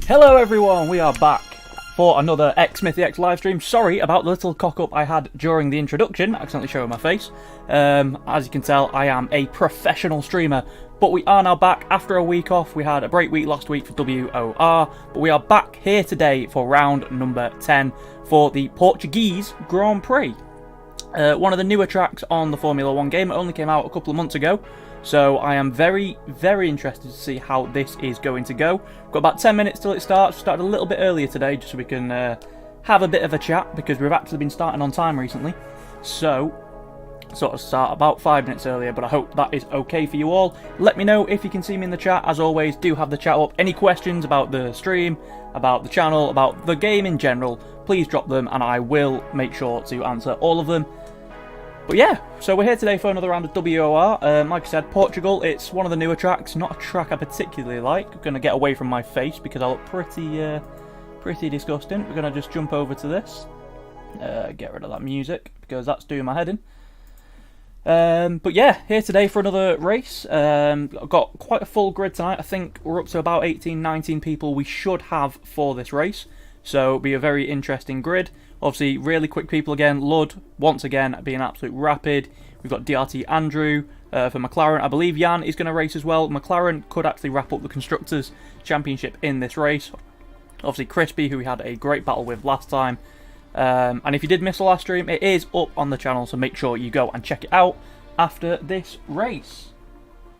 Hello everyone, we are back for another xSmithyx live stream. Sorry about the little cock-up I had during the introduction, accidentally showing my face. As you can tell, I am a professional streamer, but we are now back after a week off. We had a break week last week for WOR, but we are back here today for round number 10 for the Portuguese Grand Prix. One of the newer tracks on the Formula 1 game. It only came out a couple of months ago. So I am very, very interested to see how this is going to go. We've got about 10 minutes till it starts. We started a little bit earlier today just so we can have a bit of a chat because we've actually been starting on time recently. So, sort of start about 5 minutes earlier, but I hope that is okay for you all. Let me know if you can see me in the chat. As always, do have the chat up. Any questions about the stream, about the channel, about the game in general, please drop them and I will make sure to answer all of them. But yeah, so we're here today for another round of WOR. Like I said, Portugal, it's one of the newer tracks, not a track I particularly like. I'm going to get away from my face because I look pretty disgusting. We're going to just jump over to this. Get rid of that music because that's doing my head in. But yeah, here today for another race. I've got quite a full grid tonight. I think we're up to about 18, 19 people we should have for this race. So it'll be a very interesting grid. Obviously, really quick people again. Lud, once again, being absolute rapid. We've got DRT Andrew for McLaren. I believe Jan is going to race as well. McLaren could actually wrap up the Constructors' Championship in this race. Obviously, Crispy, who we had a great battle with last time. And if you did miss the last stream, it is up on the channel, so make sure you go and check it out after this race.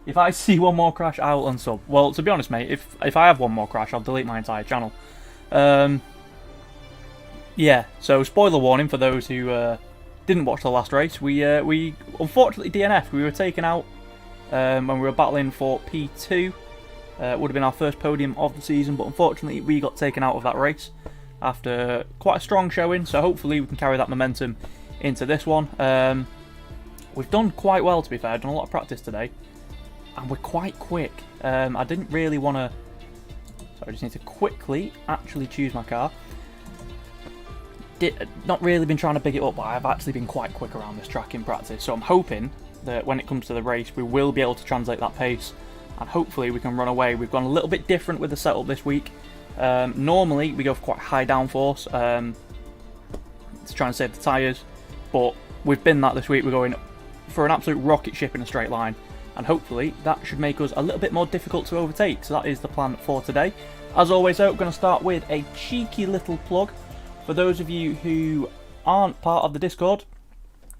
If I see one more crash, I will unsub. Well, to be honest, mate, if I have one more crash, I'll delete my entire channel. Yeah, so spoiler warning for those who didn't watch the last race. We unfortunately DNF'd. We were taken out when we were battling for P2. It would have been our first podium of the season, but unfortunately we got taken out of that race after quite a strong showing. So hopefully we can carry that momentum into this one. We've done quite well, to be fair. I've done a lot of practice today, and we're quite quick. I didn't really want to... So I just need to quickly actually choose my car. Not really been trying to big it up, but I've actually been quite quick around this track in practice, so I'm hoping that when it comes to the race we will be able to translate that pace and hopefully we can run away. We've gone a little bit different with the setup this week. Normally we go for quite high downforce to try and save the tyres, but we've been that this week. We're going for an absolute rocket ship in a straight line, and hopefully that should make us a little bit more difficult to overtake, so that is the plan for today. As always though, we're going to start with a cheeky little plug. For those of you who aren't part of the Discord,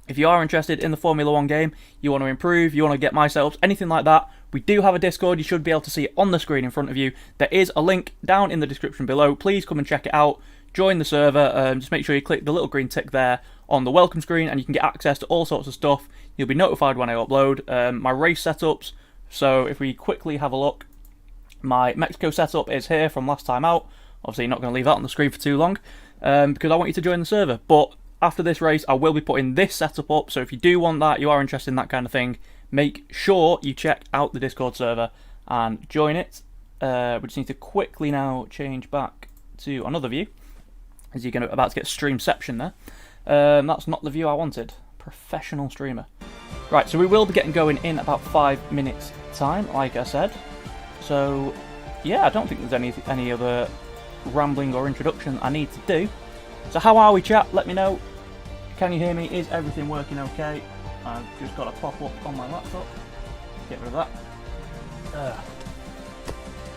if you are interested in the Formula 1 game, you want to improve, you want to get my setups, anything like that, we do have a Discord. You should be able to see it on the screen in front of you. There is a link down in the description below. Please come and check it out. Join the server. Just make sure you click the little green tick there on the welcome screen and you can get access to all sorts of stuff. You'll be notified when I upload. My race setups, so if we quickly have a look, my Mexico setup is here from last time out. Obviously not going to leave that on the screen for too long. Because I want you to join the server, but after this race I will be putting this setup up, so if you do want that, you are interested in that kind of thing, make sure you check out the Discord server and join it. We just need to quickly now change back to another view, as you're about to get streamception there. That's not the view I wanted. Professional streamer. Right, so we will be getting going in about 5 minutes time, like I said. So yeah, I don't think there's any other rambling or introduction I need to do. So how are we, chat? Let me know. Can you hear me? Is everything working okay? I've just got a pop-up on my laptop. Get rid of that.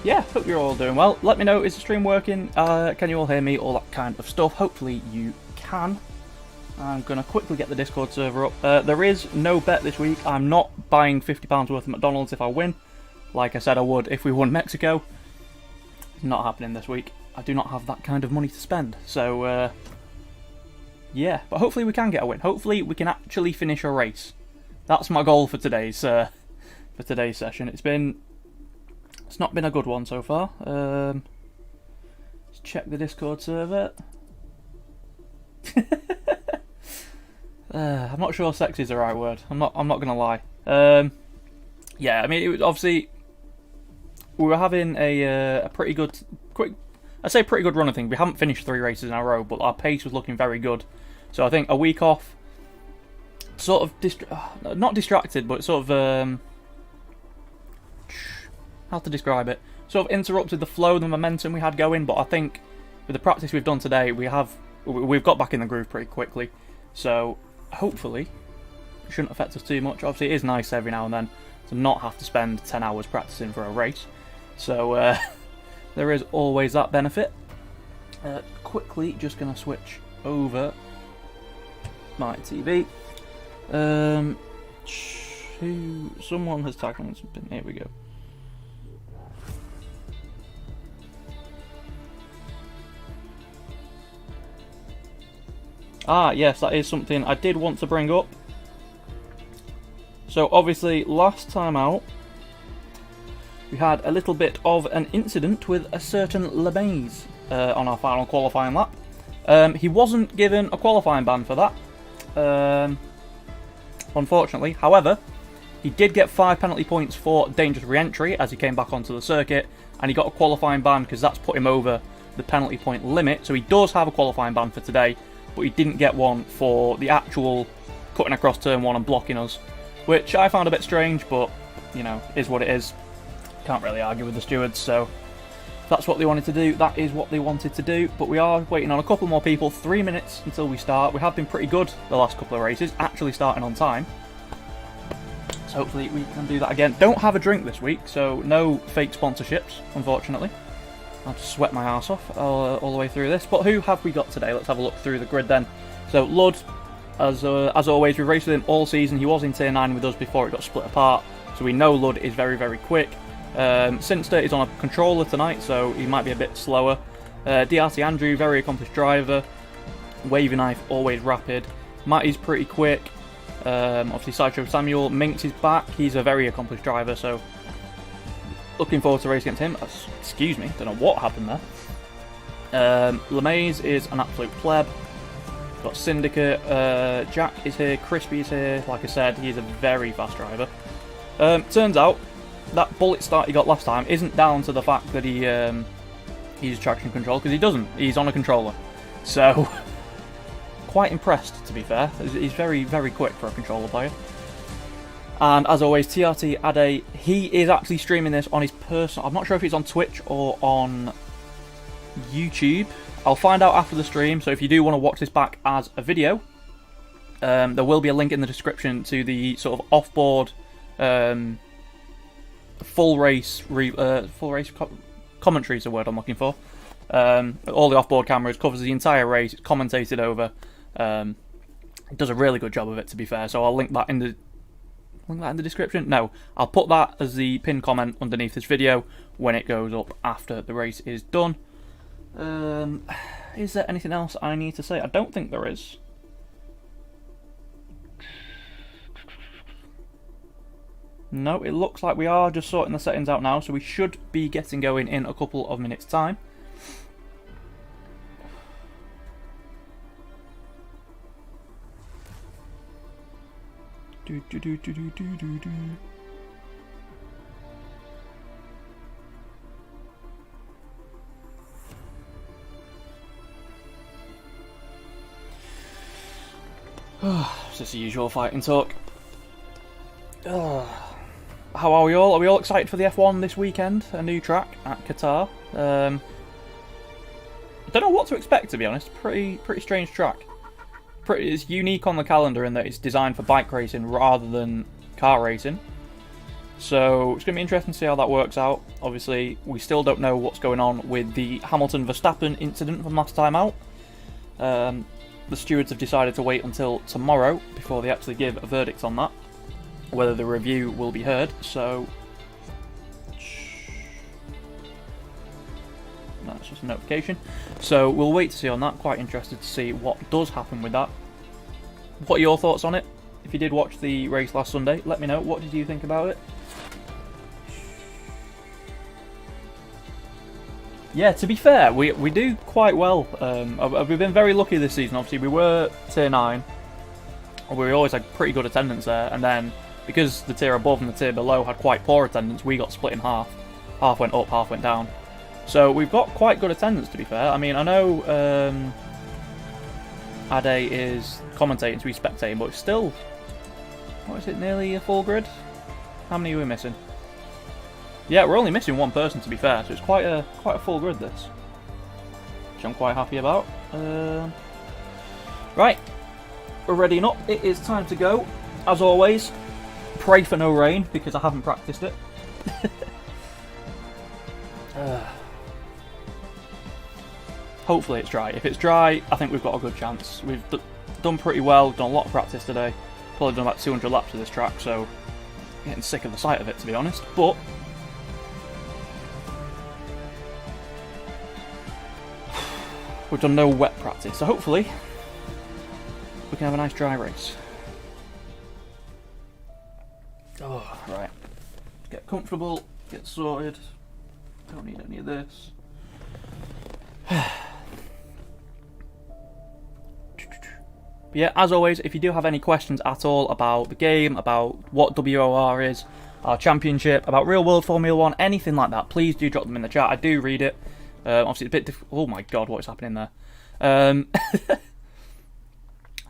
Yeah, hope you're all doing well. Let me know, is the stream working? Can you all hear me? All that kind of stuff. Hopefully you can. I'm going to quickly get the Discord server up. There is no bet this week. I'm not buying £50 worth of McDonald's if I win. Like I said I would if we won Mexico. It's not happening this week. I do not have that kind of money to spend, so yeah, but hopefully we can get a win. Hopefully we can actually finish a race. That's my goal for today's session. It's not been a good one so far. Let's check the Discord server. I'm not sure sexy is the right word. I'm not gonna lie. Yeah, I mean, it was obviously we were having a pretty good I say pretty good run of things. We haven't finished 3 races in a row, but our pace was looking very good. So I think a week off, sort of not distracted, but sort of how to describe it? sort of interrupted the flow, the momentum we had going, but I think with the practice we've done today, we've got back in the groove pretty quickly. So hopefully it shouldn't affect us too much. Obviously it is nice every now and then to not have to spend 10 hours practicing for a race. So there is always that benefit. Quickly just going to switch over my TV. Someone has tagged on something. Here we go. Ah, yes, that is something I did want to bring up. So obviously last time out we had a little bit of an incident with a certain LeMays on our final qualifying lap. He wasn't given a qualifying ban for that, unfortunately. However, he did get 5 penalty points for dangerous re-entry as he came back onto the circuit, and he got a qualifying ban because that's put him over the penalty point limit. So he does have a qualifying ban for today, but he didn't get one for the actual cutting across turn 1 and blocking us, which I found a bit strange, but, you know, is what it is. Can't really argue with the stewards, so if that's what they wanted to do, that is what they wanted to do. But we are waiting on a couple more people, 3 minutes until we start. We have been pretty good the last couple of races, actually starting on time. So hopefully we can do that again. Don't have a drink this week, so no fake sponsorships, unfortunately. I'll just sweat my arse off all the way through this. But who have we got today? Let's have a look through the grid then. So Lud, as always, we've raced with him all season. He was in tier 9 with us before it got split apart, so we know Lud is very, very quick. Sinster is on a controller tonight, so he might be a bit slower. DRT Andrew, very accomplished driver. Wavy Knife, always rapid. Matty's pretty quick. Obviously Sideshow Samuel, Minx is back. He's a very accomplished driver, so looking forward to racing against him. Excuse me, don't know what happened there. LeMays is an absolute pleb. Got Syndicate, Jack is here, Crispy is here. Like I said, he's a very fast driver. Turns out that bullet start he got last time isn't down to the fact that he uses traction control, because he doesn't. He's on a controller. So quite impressed, to be fair. He's very, very quick for a controller player. And as always, TRT Ade, he is actually streaming this on his personal... I'm not sure if it's on Twitch or on YouTube. I'll find out after the stream, so if you do want to watch this back as a video, there will be a link in the description to the sort of off-board full race commentary is the word I'm looking for. All the off-board cameras, covers the entire race, it's commentated over. It does a really good job of it, to be fair, so I'll link that in the description. No, I'll put that as the pinned comment underneath this video when it goes up after the race is done. Is there anything else I need to say? I don't think there is. No, it looks like we are just sorting the settings out now, so we should be getting going in a couple of minutes' time. It's just the usual fighting talk. How are we all? Are we all excited for the F1 this weekend? A new track at Qatar. I don't know what to expect, to be honest. Pretty strange track. It's unique on the calendar in that it's designed for bike racing rather than car racing. So it's going to be interesting to see how that works out. Obviously, we still don't know what's going on with the Hamilton-Verstappen incident from last time out. The stewards have decided to wait until tomorrow before they actually give a verdict on that, whether the review will be heard. So that's just a notification. So we'll wait to see on that. Quite interested to see what does happen with that. What are your thoughts on it? If you did watch the race last Sunday, let me know. What did you think about it? Yeah, to be fair, we do quite well. We've been very lucky this season. Obviously, we were tier 9. We always had pretty good attendance there, and then because the tier above and the tier below had quite poor attendance, we got split in half. Half went up, half went down. So we've got quite good attendance, to be fair. I mean, I know Ade is commentating, so he's spectating, but it's still, what is it, nearly a full grid? How many are we missing? Yeah, we're only missing one person, to be fair, so it's quite a full grid, this. Which I'm quite happy about. Right, we're readying up. It is time to go. As always, pray for no rain, because I haven't practiced it. Hopefully it's dry. If it's dry, I think we've got a good chance. We've done pretty well, done a lot of practice today. Probably done about 200 laps of this track, so getting sick of the sight of it, to be honest. But we've done no wet practice, so hopefully we can have a nice dry race. Oh, right. Get comfortable, get sorted. Don't need any of this. But yeah, as always, if you do have any questions at all about the game, about what WOR is, our championship, about real world Formula 1, anything like that, please do drop them in the chat. I do read it. Obviously, it's a bit oh my god, what is happening there? I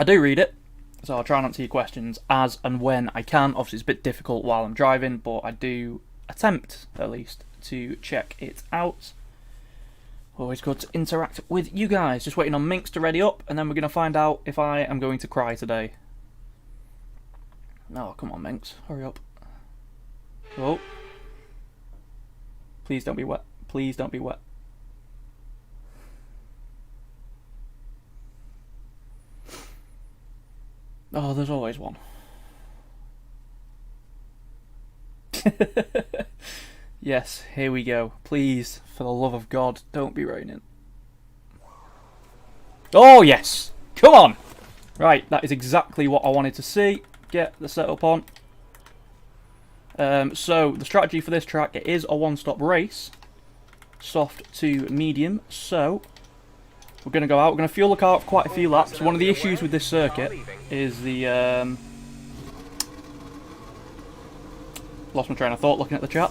do read it, so I'll try and answer your questions as and when I can. Obviously, it's a bit difficult while I'm driving, but I do attempt, at least, to check it out. Always good to interact with you guys. Just waiting on Minx to ready up, and then we're going to find out if I am going to cry today. Oh, come on, Minx. Hurry up. Oh. Please don't be wet. Please don't be wet. Oh, there's always one. Yes, here we go. Please, for the love of God, don't be raining. Oh, yes! Come on! Right, that is exactly what I wanted to see. Get the setup on. So, the strategy for this track, it is a one-stop race. Soft to medium. So, we're going to go out. We're going to fuel the car for quite a few laps. One of the issues with this circuit is the... lost my train of thought looking at the chat.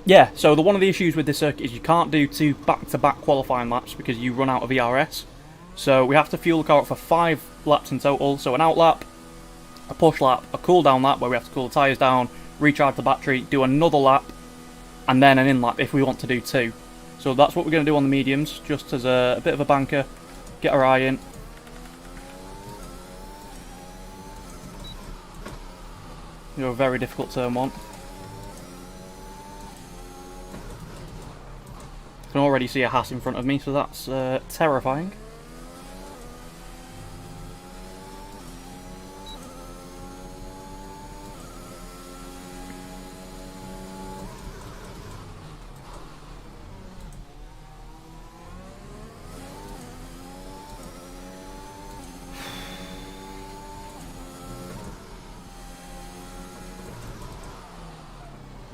Yeah, so one of the issues with this circuit is you can't do 2 back-to-back qualifying laps because you run out of ERS. So we have to fuel the car up for 5 laps in total. So an out lap, a push lap, a cool down lap where we have to cool the tyres down, recharge the battery, do another lap, and then an in lap if we want to do 2. So that's what we're going to do on the mediums, just as a bit of a banker, get our eye in. You're a very difficult turn 1. I can already see a Haas in front of me, so that's terrifying.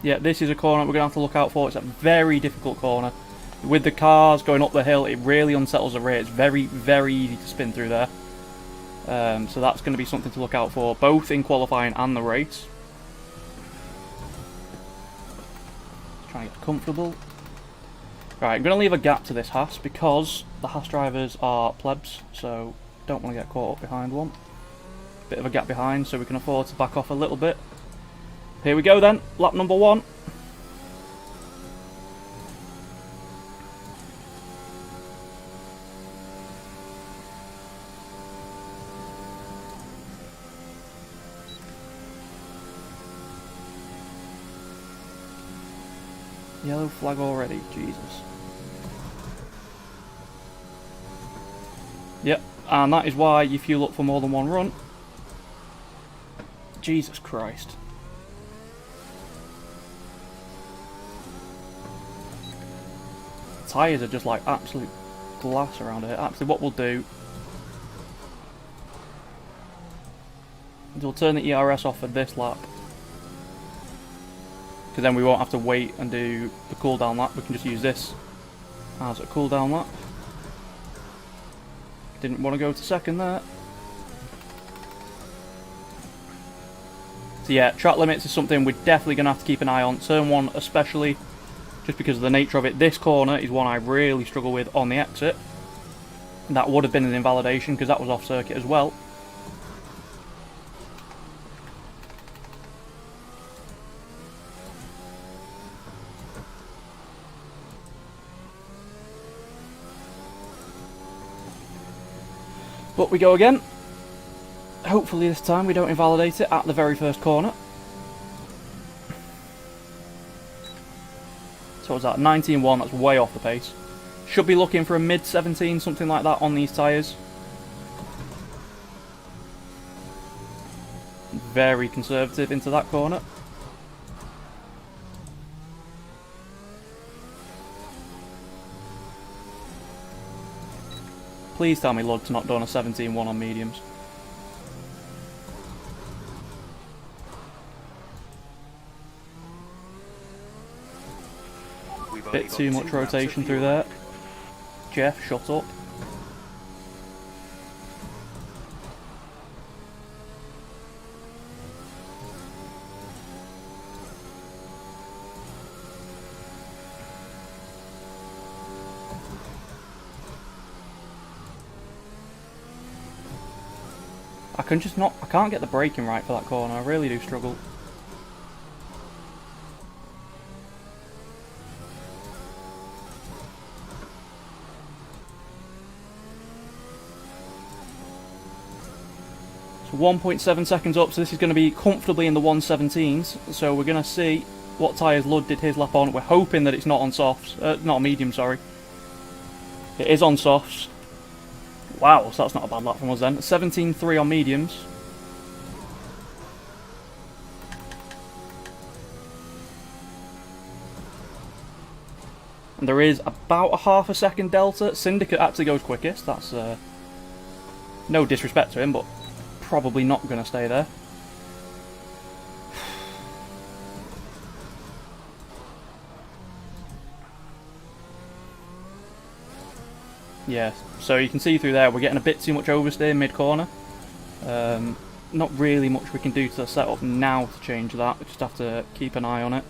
Yeah, this is a corner we're going to have to look out for. It's a very difficult corner. With the cars going up the hill, it really unsettles the rear. It's very, very easy to spin through there. So that's going to be something to look out for, both in qualifying and the race. Trying to get comfortable. Right, I'm going to leave a gap to this Haas because the Haas drivers are plebs, so don't want to get caught up behind one. Bit of a gap behind, so we can afford to back off a little bit. Here we go then, lap number 1. Yellow flag already, Jesus. Yep, and that is why you fuel up for more than one run. Jesus Christ. Tyres are just like absolute glass around here. Actually, what we'll do is we'll turn the ERS off for this lap, because then we won't have to wait and do the cool down lap. We can just use this as a cool down lap. Didn't want to go to second there. So yeah, track limits is something we're definitely going to have to keep an eye on. Turn 1 especially, just because of the nature of it. This corner is one I really struggle with on the exit. And that would have been an invalidation because that was off circuit as well. But we go again. Hopefully this time we don't invalidate it at the very first corner. So what's that? 19.1, that's way off the pace. Should be looking for a mid-17, something like that on these tyres. Very conservative into that corner. Please tell me Lud's not done a 17.1 on mediums. Bit too much rotation through there. Jeff, shut up. I can't get the braking right for that corner. I really do struggle. So 1.7 seconds up, so this is going to be comfortably in the 117s. So we're going to see what tyres Lud did his lap on. We're hoping that it's not on softs, not on medium, sorry. It is on softs. Wow, so that's not a bad lap from us then. 17.3 on mediums. And there is about a half a second delta. Syndicate actually goes quickest. That's no disrespect to him, but probably not going to stay there. Yeah, so you can see through there we're getting a bit too much oversteer mid-corner. Not really much we can do to the setup now to change that. We just have to keep an eye on it.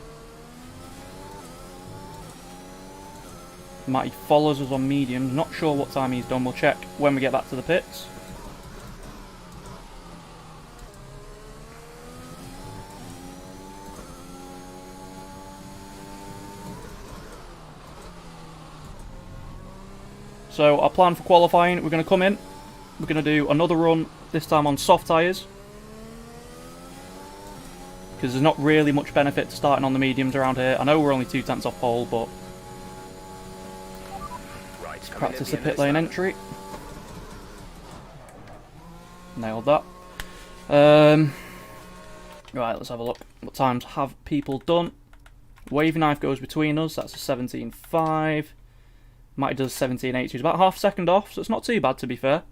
Matty follows us on mediums. Not sure what time he's done. We'll check when we get back to the pits. So our plan for qualifying, we're going to come in, we're going to do another run, this time on soft tyres. Because there's not really much benefit to starting on the mediums around here. I know we're only 2 tenths off pole, but let's practice the pit lane entry. Nailed that. Right, let's have a look. What times have people done? Wavy knife goes between us, that's a 17.5. Matty does 17.8, he's about half a second off, so it's not too bad to be fair.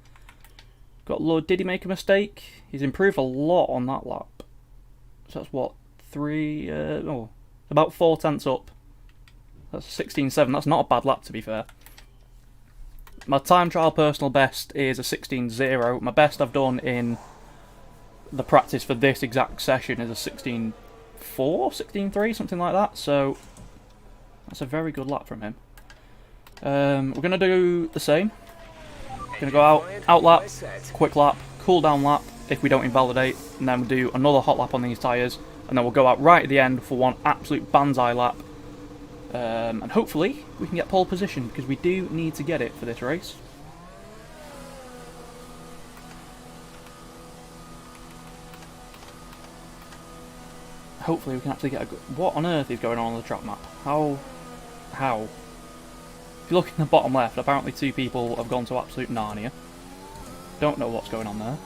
Got Lud, did he make a mistake? He's improved a lot on that lap. So that's what, about 4 tenths up. That's 16.7, that's not a bad lap to be fair. My time trial personal best is a 16.0. My best I've done in the practice for this exact session is a 16.4, 16.3, something like that. So that's a very good lap from him. We're going to do the same. We're going to go out lap, quick lap, cool down lap if we don't invalidate, and then we'll do another hot lap on these tyres, and then we'll go out right at the end for one absolute banzai lap. And hopefully we can get pole position, because we do need to get it for this race. Hopefully we can actually get a good... What on earth is going on the track map? How? If you look in the bottom left, apparently 2 people have gone to absolute Narnia. Don't know what's going on there.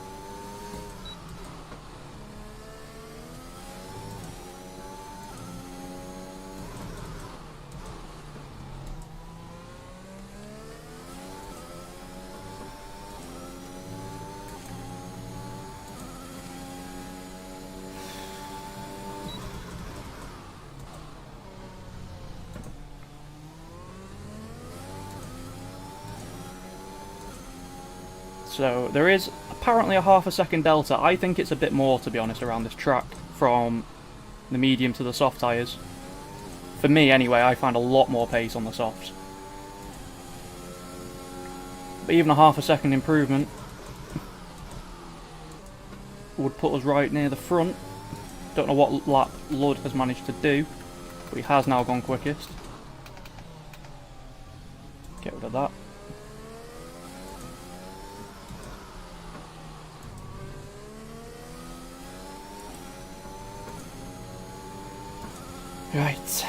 So there is apparently a half a second delta. I think it's a bit more, to be honest, around this track from the medium to the soft tyres. For me anyway, I find a lot more pace on the softs. But even a half a second improvement would put us right near the front. Don't know what lap Lud has managed to do, but he has now gone quickest. Get rid of that. Right,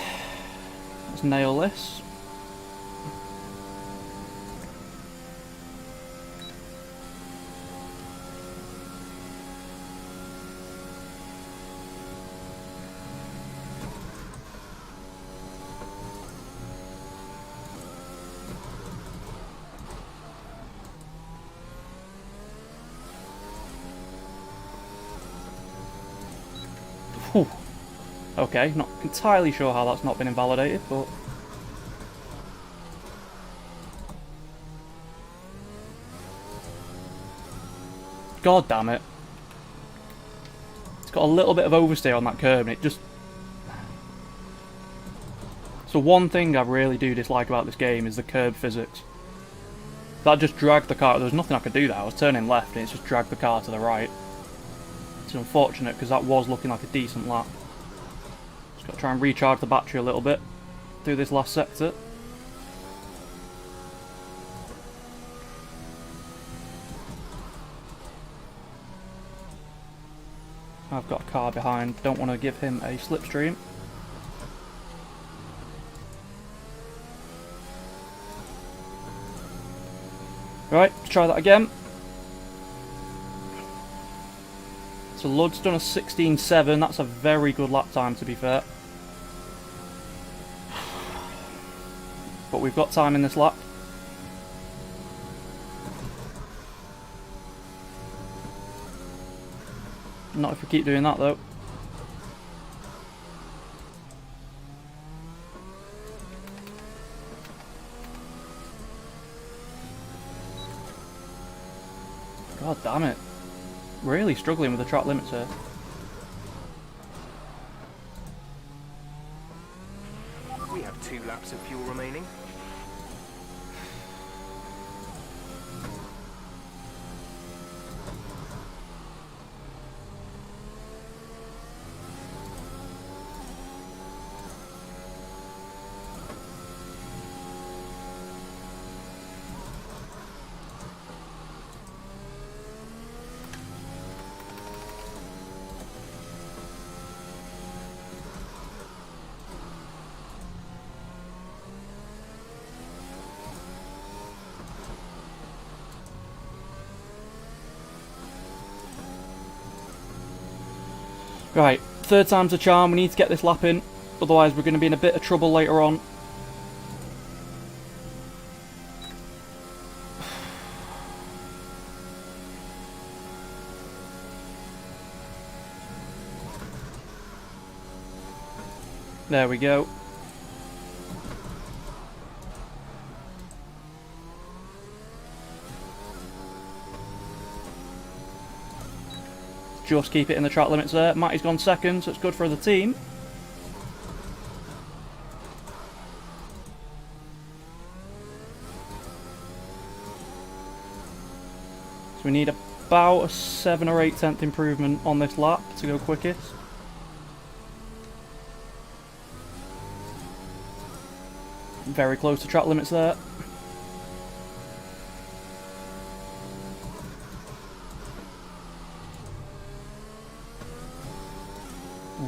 let's nail this. Whew. Okay, not entirely sure how that's not been invalidated, but... God damn it. It's got a little bit of overstay on that curb, and it just... So one thing I really do dislike about this game is the curb physics. That just dragged the car. There was nothing I could do there. I was turning left, and it's just dragged the car to the right. It's unfortunate, because that was looking like a decent lap. Just got to try and recharge the battery a little bit through this last sector. I've got a car behind, don't want to give him a slipstream. Right, let's try that again. So Lud's done a 16.7, that's a very good lap time to be fair. But we've got time in this lap. Not if we keep doing that though. God damn it. Really struggling with the track limits here. We have 2 laps of fuel remaining. Right, third time's a charm, we need to get this lap in, otherwise we're going to be in a bit of trouble later on. There we go. Just keep it in the track limits there. Matty's gone second, so it's good for the team. So we need about a 7 or 8 tenth improvement on this lap to go quickest. Very close to track limits there.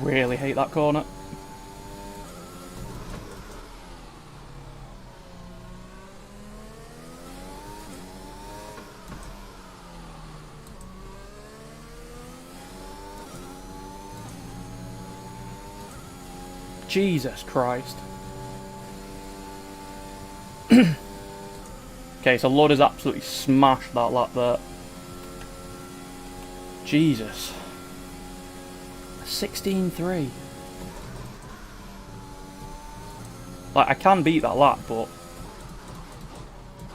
Really hate that corner. Jesus Christ. Okay, so Lud has absolutely smashed that lap there. Jesus. 16.3. Like, I can beat that lap, but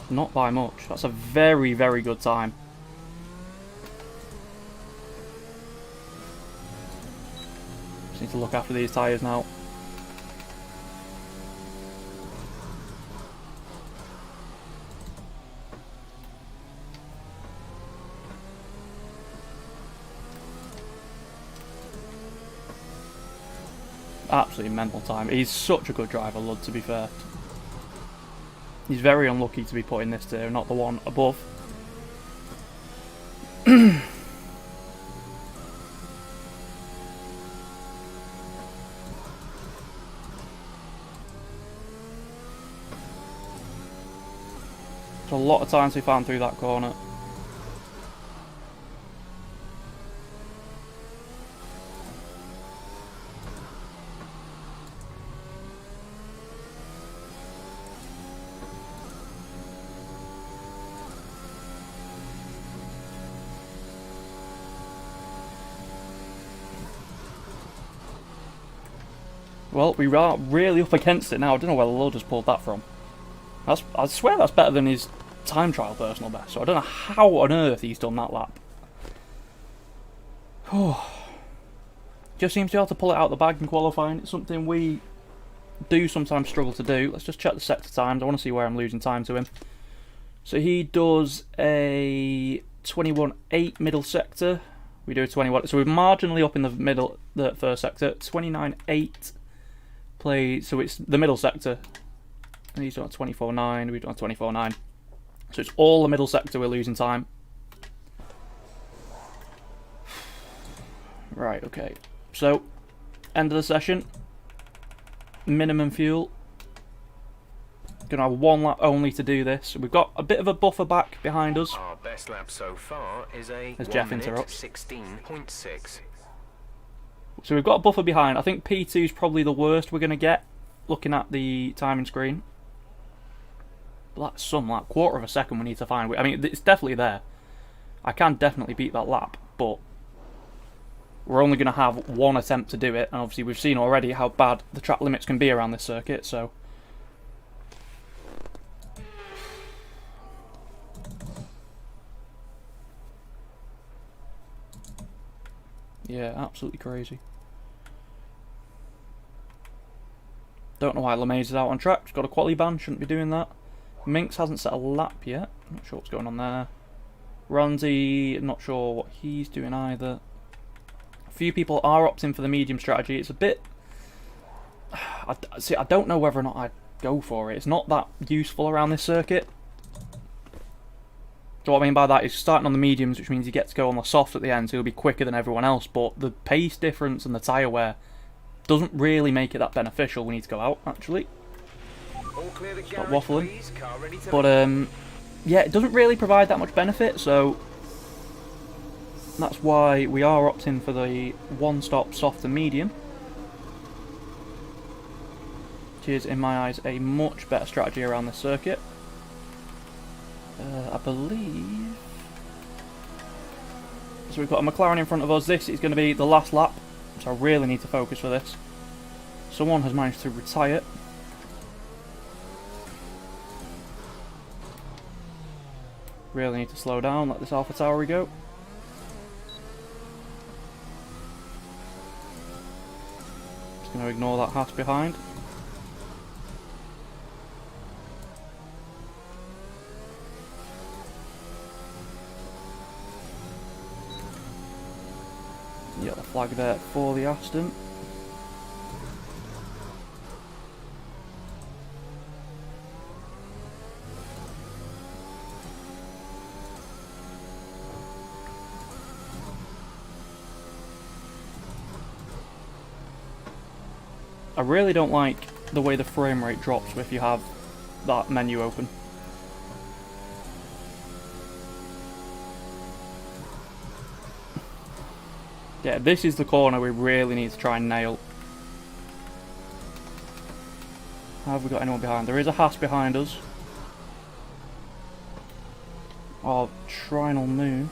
not by much. That's a very, very good time. Just need to look after these tyres now. Absolutely mental time. He's such a good driver, Lud, to be fair. He's very unlucky to be put in this tier, not the one above. lot of time to be found through that corner. Well, we are really up against it now. I don't know where Lil just pulled that from. I swear that's better than his time trial personal best, so I don't know how on earth he's done that lap. Just seems to be able to pull it out of the bag in qualifying. It's something we do sometimes struggle to do. Let's just check the sector times. I want to see where I'm losing time to him. So he does a 21.8 middle sector. We do a 21. So we're marginally up in the middle, the first sector. 29.8 play. So it's the middle sector. And he's done a 24.9. We've done a 24.9. So it's all the middle sector we're losing time. Right, okay. So, end of the session. Minimum fuel. Gonna have one lap only to do this. We've got a bit of a buffer back behind us. Our best lap so far is a As Jeff interrupts. 16.6. So we've got a buffer behind. I think P2 is probably the worst we're going to get, looking at the timing screen. But that's some like quarter of a second we need to find. I mean, it's definitely there. I can definitely beat that lap, but we're only going to have one attempt to do it. And obviously we've seen already how bad the track limits can be around this circuit, so... yeah, absolutely crazy. Don't know why LeMays is out on track. He's got a quality ban, shouldn't be doing that. Minx hasn't set a lap yet. Not sure what's going on there. Randy, not sure what he's doing either. A few people are opting for the medium strategy. It's a bit... I don't know whether or not I'd go for it. It's not that useful around this circuit. So what I mean by that is starting on the mediums, which means you get to go on the soft at the end, so you'll be quicker than everyone else, but the pace difference and the tyre wear doesn't really make it that beneficial. We need to go out, actually. Stop waffling. But, yeah, it doesn't really provide that much benefit, so that's why we are opting for the one-stop soft and medium, which is, in my eyes, a much better strategy around this circuit. I believe... so we've got a McLaren in front of us. This is going to be the last lap, so I really need to focus for this. Someone has managed to retire. Really need to slow down, let this Alpha Tauri go. Just going to ignore that Haas behind. Got the flag there for the Aston. I really don't like the way the frame rate drops if you have that menu open. Yeah, this is the corner we really need to try and nail. Have we got anyone behind? There is a Haas behind us. Our Trinal Moon.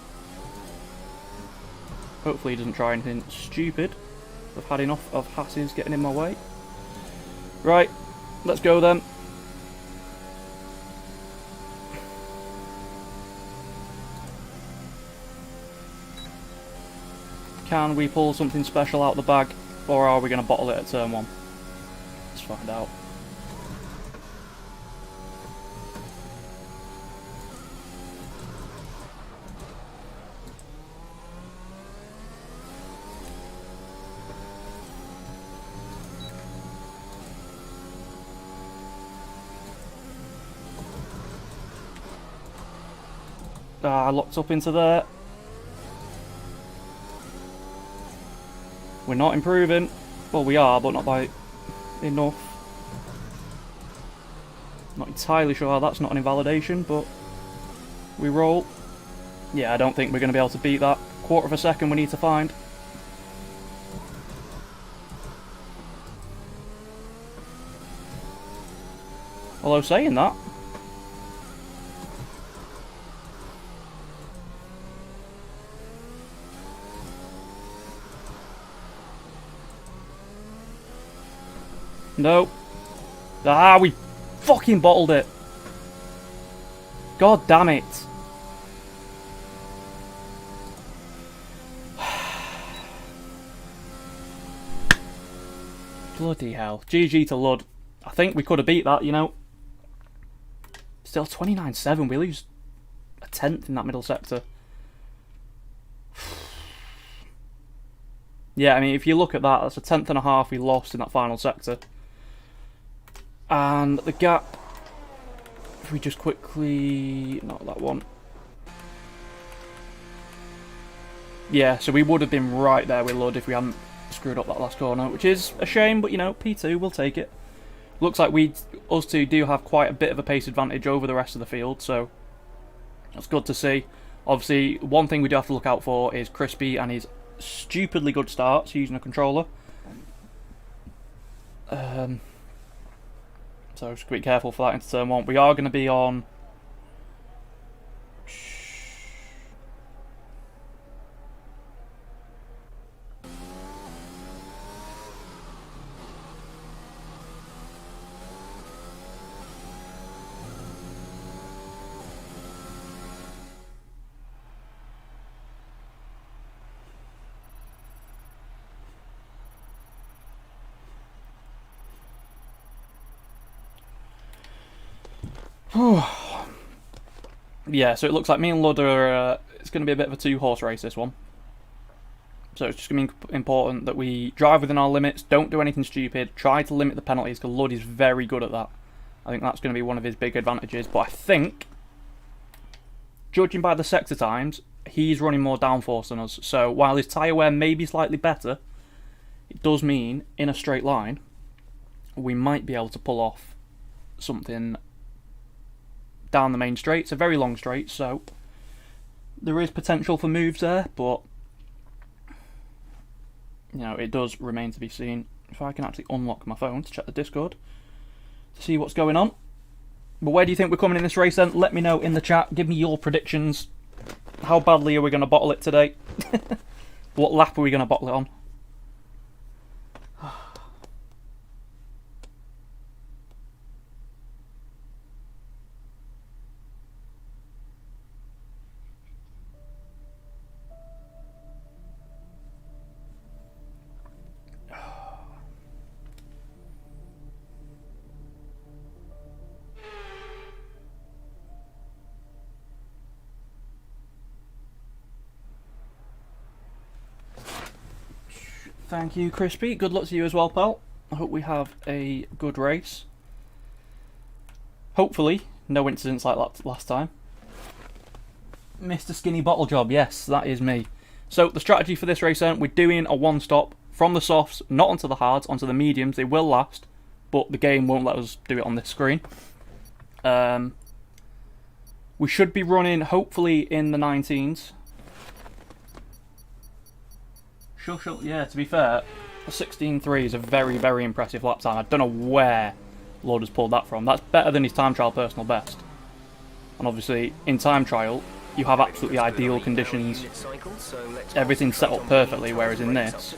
Hopefully he doesn't try anything stupid. I've had enough of Haas's getting in my way. Right, let's go then. Can we pull something special out the bag, or are we going to bottle it at turn 1? Let's find out. Locked up into there. We're not improving. Well, we are, but not by enough. Not entirely sure how that's not an invalidation, but We roll. Yeah, I don't think we're going to be able to beat that. Quarter of a second we need to find. Although saying that, no. Ah, we fucking bottled it. God damn it. Bloody hell. GG to Lud. I think we could have beat that, you know. Still 29-7. We lose a tenth in that middle sector. Yeah, I mean, if you look at that, that's a tenth and a half we lost in that final sector. And the gap, if we just quickly... not that one. Yeah, so we would have been right there with Lud if we hadn't screwed up that last corner, which is a shame, but you know, P2, we'll take it. Looks like us two do have quite a bit of a pace advantage over the rest of the field, so that's good to see. Obviously, one thing we do have to look out for is Crispy and his stupidly good starts using a controller. So just be careful for that into turn one. We are going to be on... Yeah, so it looks like me and Lud are... it's going to be a bit of a two-horse race, this one. So it's just going to be important that we drive within our limits, don't do anything stupid, try to limit the penalties, because Lud is very good at that. I think that's going to be one of his big advantages. But I think, judging by the sector times, he's running more downforce than us. So while his tyre wear may be slightly better, it does mean, in a straight line, we might be able to pull off something down the main straight. It's a very long straight, so there is potential for moves there, but you know, it does remain to be seen. If I can actually unlock my phone to check the Discord to see what's going on. But where do you think we're coming in this race then? Let me know in the chat. Give me your predictions. How badly are we going to bottle it today? What lap are we going to bottle it on? Thank you, Crispy. Good luck to you as well, pal. I hope we have a good race. Hopefully, no incidents like that last time. Mr. Skinny Bottle Job, yes, that is me. So, the strategy for this race then, we're doing a one-stop from the softs, not onto the hards, onto the mediums. They will last, but the game won't let us do it on this screen. We should be running, hopefully, in the 19s. Yeah, to be fair, a 16.3 is a very, very impressive lap time. I don't know where Lord has pulled that from. That's better than his time trial personal best. And obviously, in time trial, you have absolutely ideal conditions. Everything's set up perfectly, whereas in this,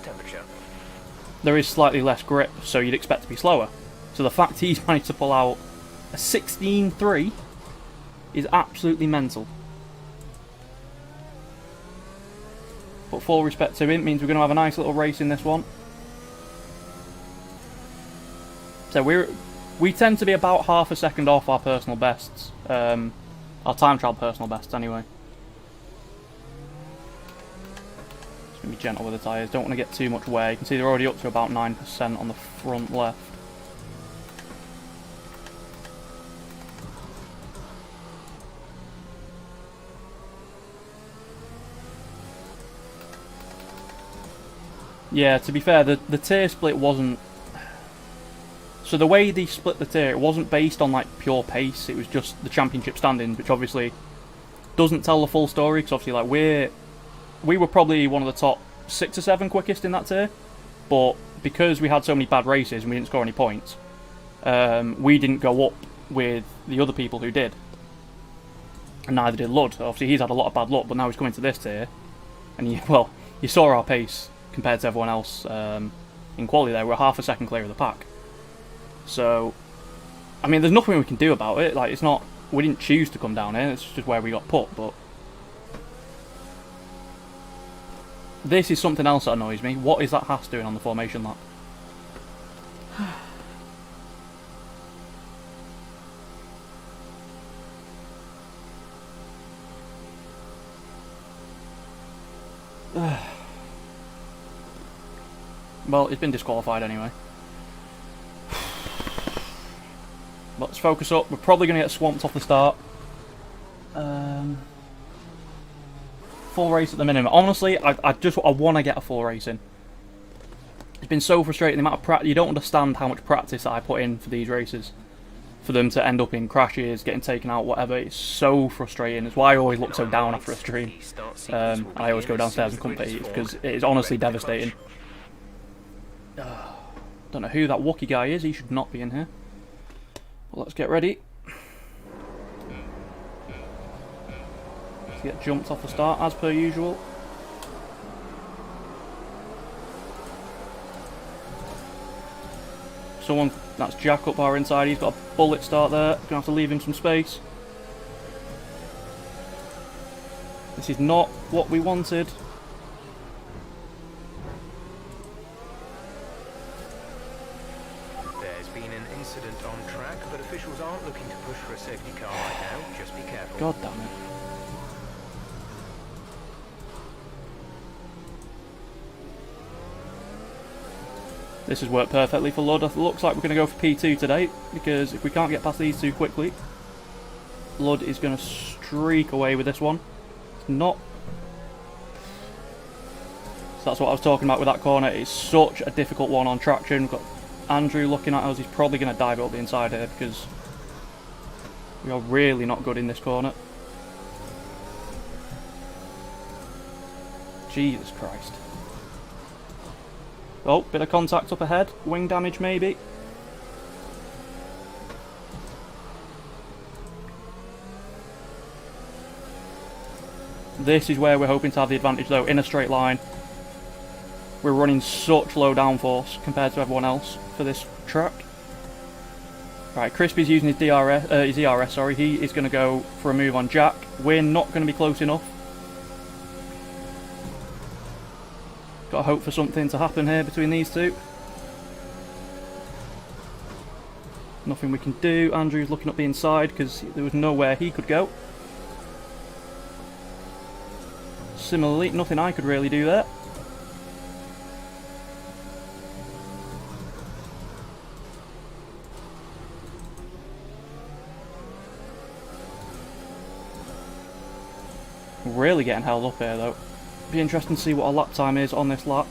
there is slightly less grip, so you'd expect to be slower. So the fact he's managed to pull out a 16.3 is absolutely mental. But full respect to him, means we're going to have a nice little race in this one. So we tend to be about half a second off our personal bests. Our time trial personal bests, anyway. Just going to be gentle with the tyres. Don't want to get too much wear. You can see they're already up to about 9% on the front left. Yeah, to be fair, the tier split wasn't... So the way they split the tier, it wasn't based on like pure pace, it was just the championship standings, which obviously doesn't tell the full story, because obviously, like, we were probably one of the top 6 or 7 quickest in that tier, but because we had so many bad races and we didn't score any points, we didn't go up with the other people who did. And neither did Lud. Obviously, he's had a lot of bad luck, but now he's coming to this tier. And, you saw our pace compared to everyone else in quality there. We're half a second clear of the pack. So, I mean, there's nothing we can do about it. Like, it's not... We didn't choose to come down here. It's just where we got put, but... This is something else that annoys me. What is that Haas doing on the formation lap? Well, it's been disqualified anyway. Let's focus up. We're probably going to get swamped off the start. Full race at the minimum. Honestly, I want to get a full race in. It's been so frustrating, the amount of practice. You don't understand how much practice that I put in for these races. For them to end up in crashes, getting taken out, whatever. It's so frustrating. It's why I always look so down after a stream. And I always go downstairs and compete it, because it is honestly devastating. Don't know who that Wookiee guy is. He should not be in here. Well, let's get ready. Let's get jumped off the start as per usual. Someone, that's Jack up our inside. He's got a bullet start there. Gonna have to leave him some space. This is not what we wanted. Incident on track, but officials aren't looking to push for a safety car right now. Just be careful. God damn it. This has worked perfectly for Lud. It looks like we're going to go for P2 today, because if we can't get past these two quickly, Lud is going to streak away with this one. It's not... So that's what I was talking about with that corner. It's such a difficult one on traction. We've got Andrew looking at us. He's probably going to dive it up the inside here, because we are really not good in this corner. Jesus Christ. Oh, bit of contact up ahead. Wing damage maybe. This is where we're hoping to have the advantage though, in a straight line. We're running such low downforce compared to everyone else for this track. Right, Crispy's using his ERS, sorry. He is going to go for a move on Jack. We're not going to be close enough. Got to hope for something to happen here between these two. Nothing we can do. Andrew's looking up the inside because there was nowhere he could go. Similarly, nothing I could really do there. Really getting held up here though. Be interesting to see what our lap time is on this lap.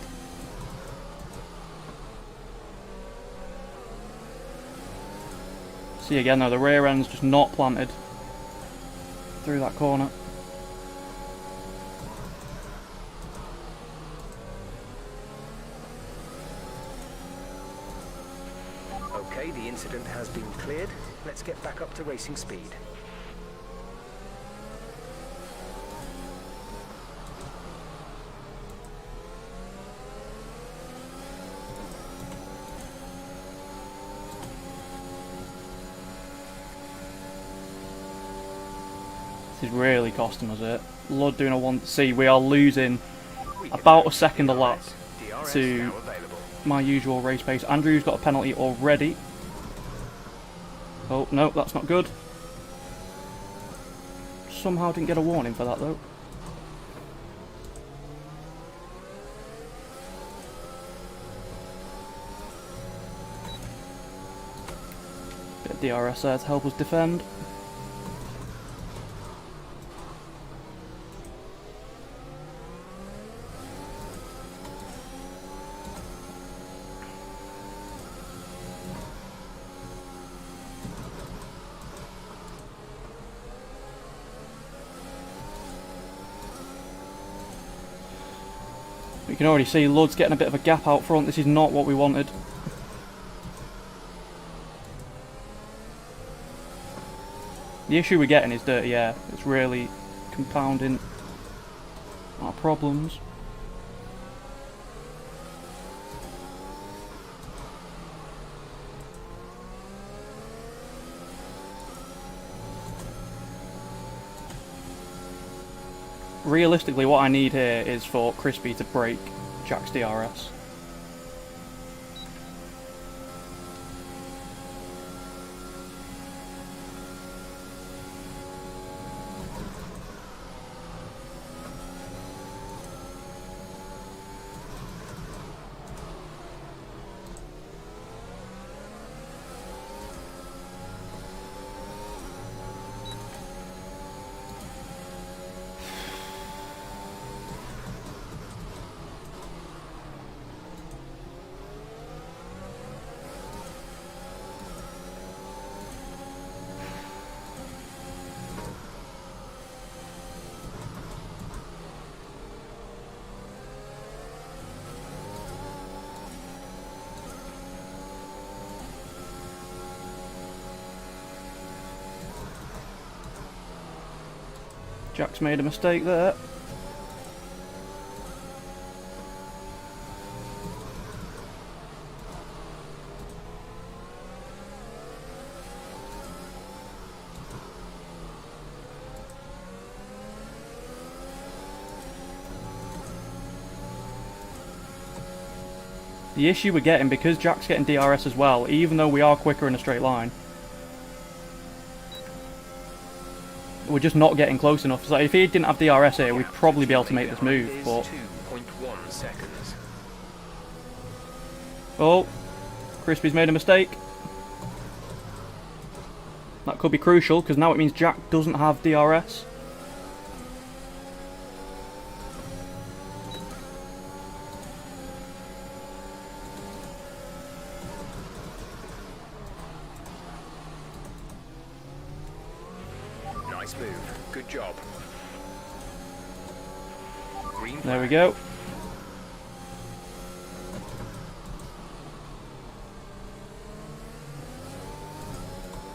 See again though, the rear end's just not planted through that corner. Okay, the incident has been cleared. Let's get back up to racing speed. This is really costing us it. Lud doing a 1. See, we are losing about a second a lap to my usual race pace. Andrew's got a penalty already. Oh, no, that's not good. Somehow didn't get a warning for that though. Bit of DRS there to help us defend. You can already see Lud's getting a bit of a gap out front. This is not what we wanted. The issue we're getting is dirty air. It's really compounding our problems. Realistically, what I need here is for Crispy to break Jack's DRS. Jack's made a mistake there. The issue we're getting, because Jack's getting DRS as well, even though we are quicker in a straight line, we're just not getting close enough. So if he didn't have DRS here, we'd probably be able to make this move, but... 2.1 seconds. Oh, Crispy's made a mistake. That could be crucial, because now it means Jack doesn't have DRS. Nice move. Good job. Green There we flag. go.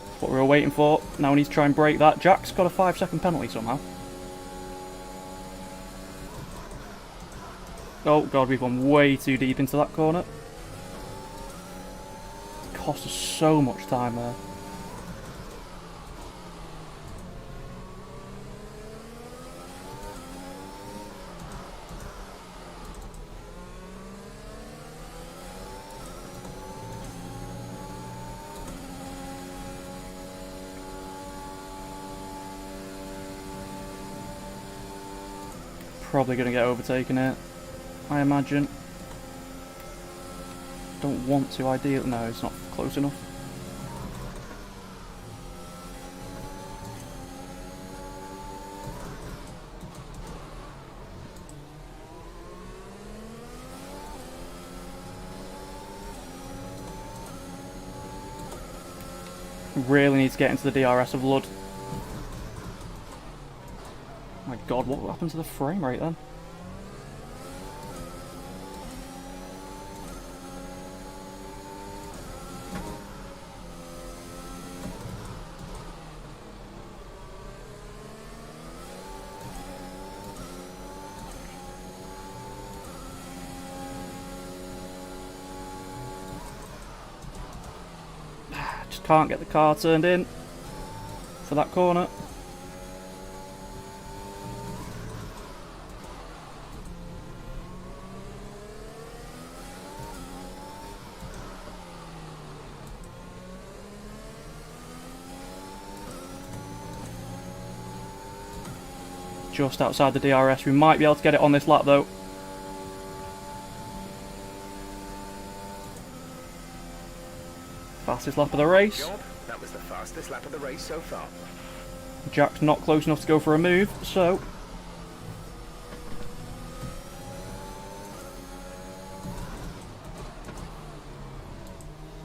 That's what we were waiting for. Now we need to try and break that. Jack's got a 5-second penalty somehow. Oh god, we've gone way too deep into that corner. It cost us so much time there. Probably going to get overtaken here, I imagine. Don't want to, ideally. No, it's not close enough. Really need to get into the DRS of Lud. My god, what happened to the frame rate then? Just can't get the car turned in for that corner. Just outside the DRS. We might be able to get it on this lap though. Fastest lap of the race. Job. That was the fastest lap of the race so far. Jack's not close enough to go for a move, so...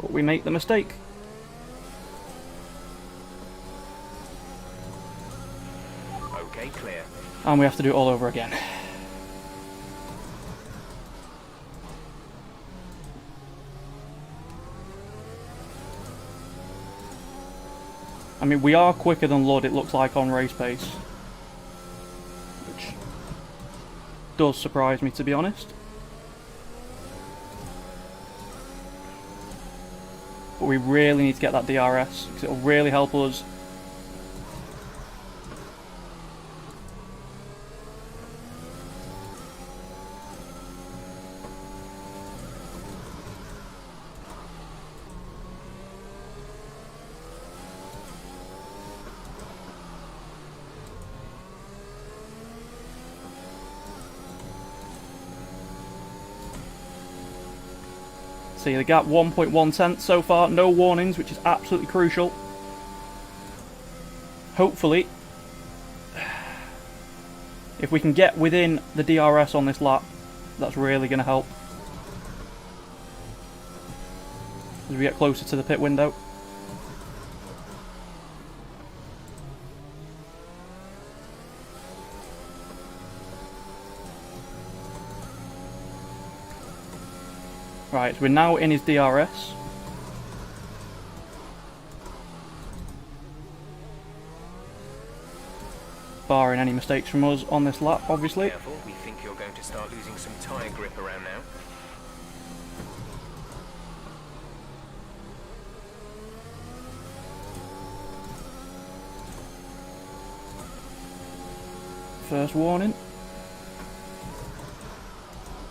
but we make the mistake. Okay, clear. And we have to do it all over again. mean, we are quicker than Lud, it looks like, on race pace. Which does surprise me, to be honest. But we really need to get that DRS, because it'll really help us. See the gap 1.1 tenths so far, no warnings, which is absolutely crucial. Hopefully, if we can get within the DRS on this lap, that's really going to help as we get closer to the pit window. Right, so we're now in his DRS. Barring any mistakes from us on this lap, obviously. Careful, we think you're going to start losing some tyre grip around now. First warning.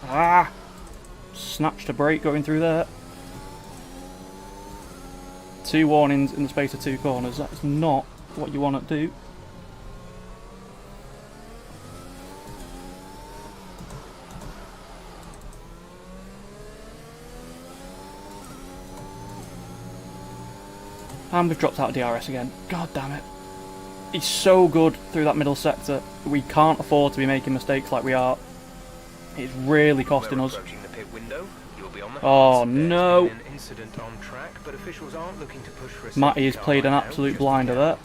Ah! Snatched a brake going through there. 2 warnings in the space of 2 corners. That's not what you want to do. And we've dropped out of DRS again. God damn it. He's so good through that middle sector. We can't afford to be making mistakes like we are. It's really costing us. Oh no! Matty has played an absolute blinder there.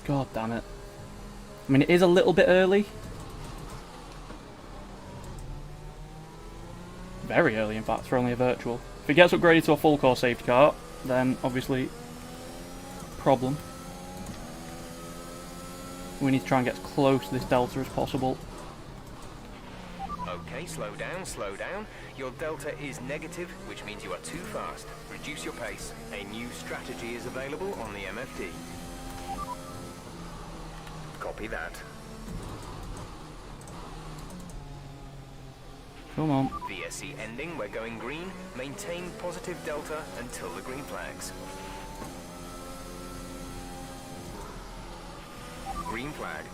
God damn it. I mean, it is a little bit early. Very early, in fact, for only a virtual. If it gets upgraded to a full core safety car, then obviously, problem. We need to try and get as close to this delta as possible. Okay, slow down, slow down. Your delta is negative, which means you are too fast. Reduce your pace. A new strategy is available on the MFD. Copy that. Come on. VSC ending, we're going green. Maintain positive delta until the green flags. Green flag.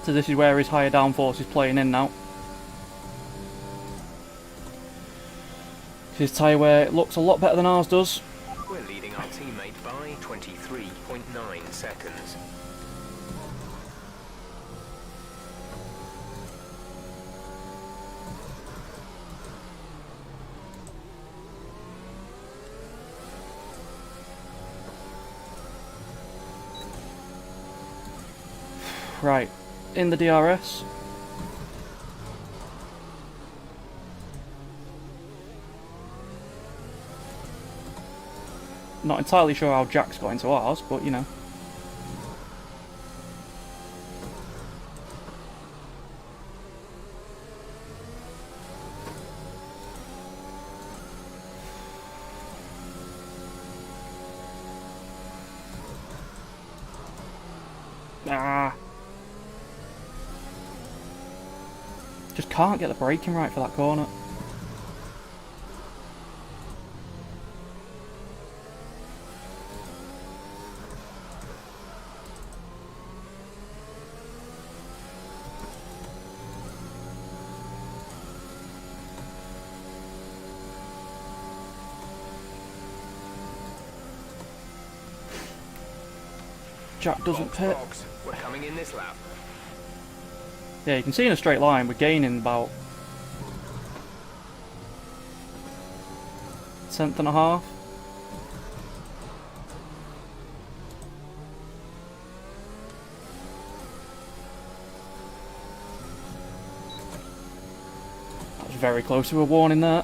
So this is where his higher downforce is playing in now. His tyre wear looks a lot better than ours does. We're leading our teammate by 23.9 seconds. Right, in the DRS. Not entirely sure how Jack's got into ours, but you know. Ah. Just can't get the braking right for that corner. Jack doesn't pit. We're coming in this lap. Yeah, you can see in a straight line we're gaining about 1/10 and a half. That was very close to a warning there.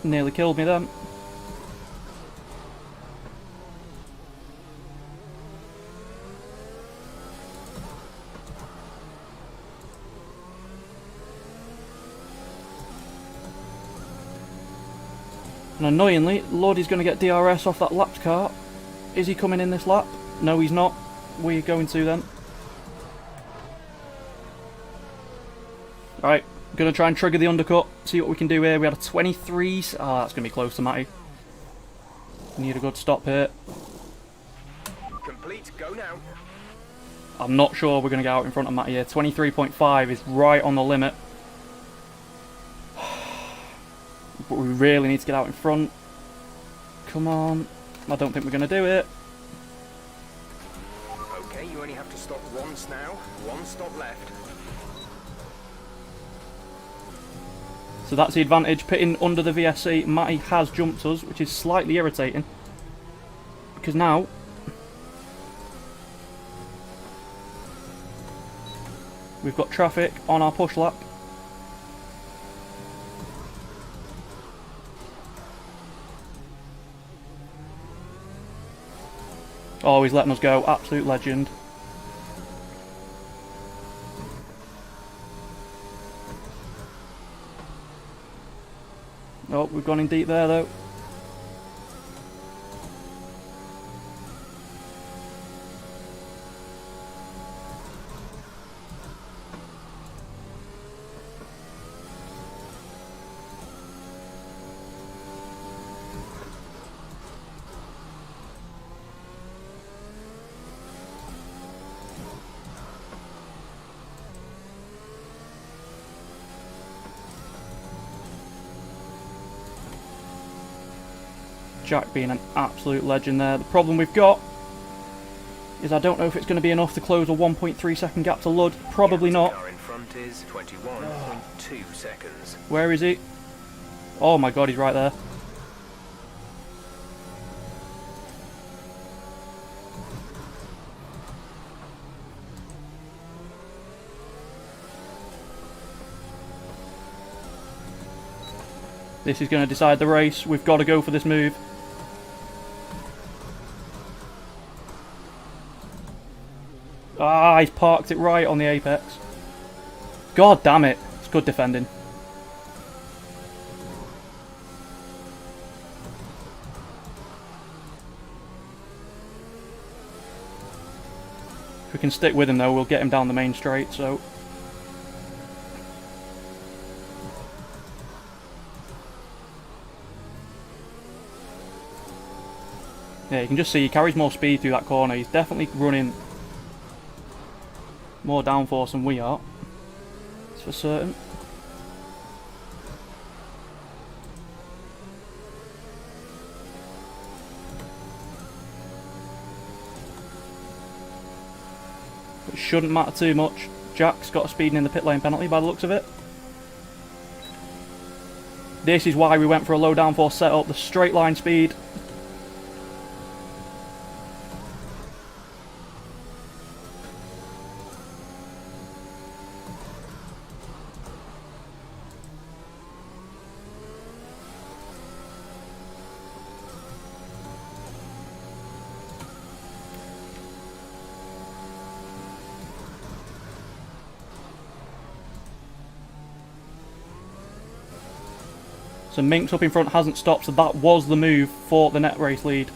Nearly killed me then. And annoyingly, Lord is going to get DRS off that lapped car. Is he coming in this lap? No, he's not. We're going to then. Right, going to try and trigger the undercut, see what we can do here. We had a 23. Ah, that's going to be close to Matty. Need a good stop here. Complete, go now. I'm not sure we're going to get out in front of Matty here. 23.5 is right on the limit. But we really need to get out in front. Come on. I don't think we're going to do it. Okay, you only have to stop once now. One stop left. So that's the advantage. Pitting under the VSC. Matty has jumped us, which is slightly irritating. Because now we've got traffic on our push lap. Oh, he's letting us go. Absolute legend. Oh, we've gone in deep there though. Jack being an absolute legend there. The problem we've got is I don't know if it's going to be enough to close a 1.3 second gap to Lud. Probably not. Car in front is 21.2 seconds. Where is he? Oh my god, he's right there. This is going to decide the race. We've got to go for this move. Ah, he's parked it right on the apex. God damn it. It's good defending. If we can stick with him though, we'll get him down the main straight, so... Yeah, you can just see he carries more speed through that corner. He's definitely running more downforce than we are. That's for certain. But it shouldn't matter too much. Jack's got a speeding in the pit lane penalty by the looks of it. This is why we went for a low downforce setup. The straight line speed. So Minx up in front hasn't stopped, so that was the move for the net race lead.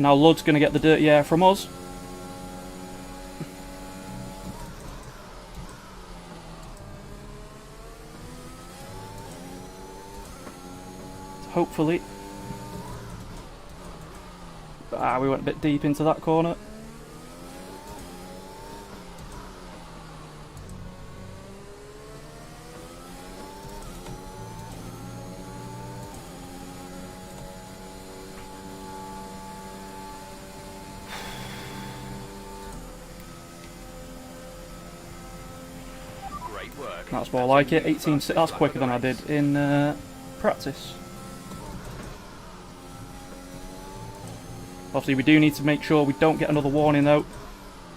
now Lud's going to get the dirty air from us. Hopefully. We went a bit deep into that corner. Great work. That's more like it. 18. That's quicker than I did in practice. Obviously, we do need to make sure we don't get another warning, though.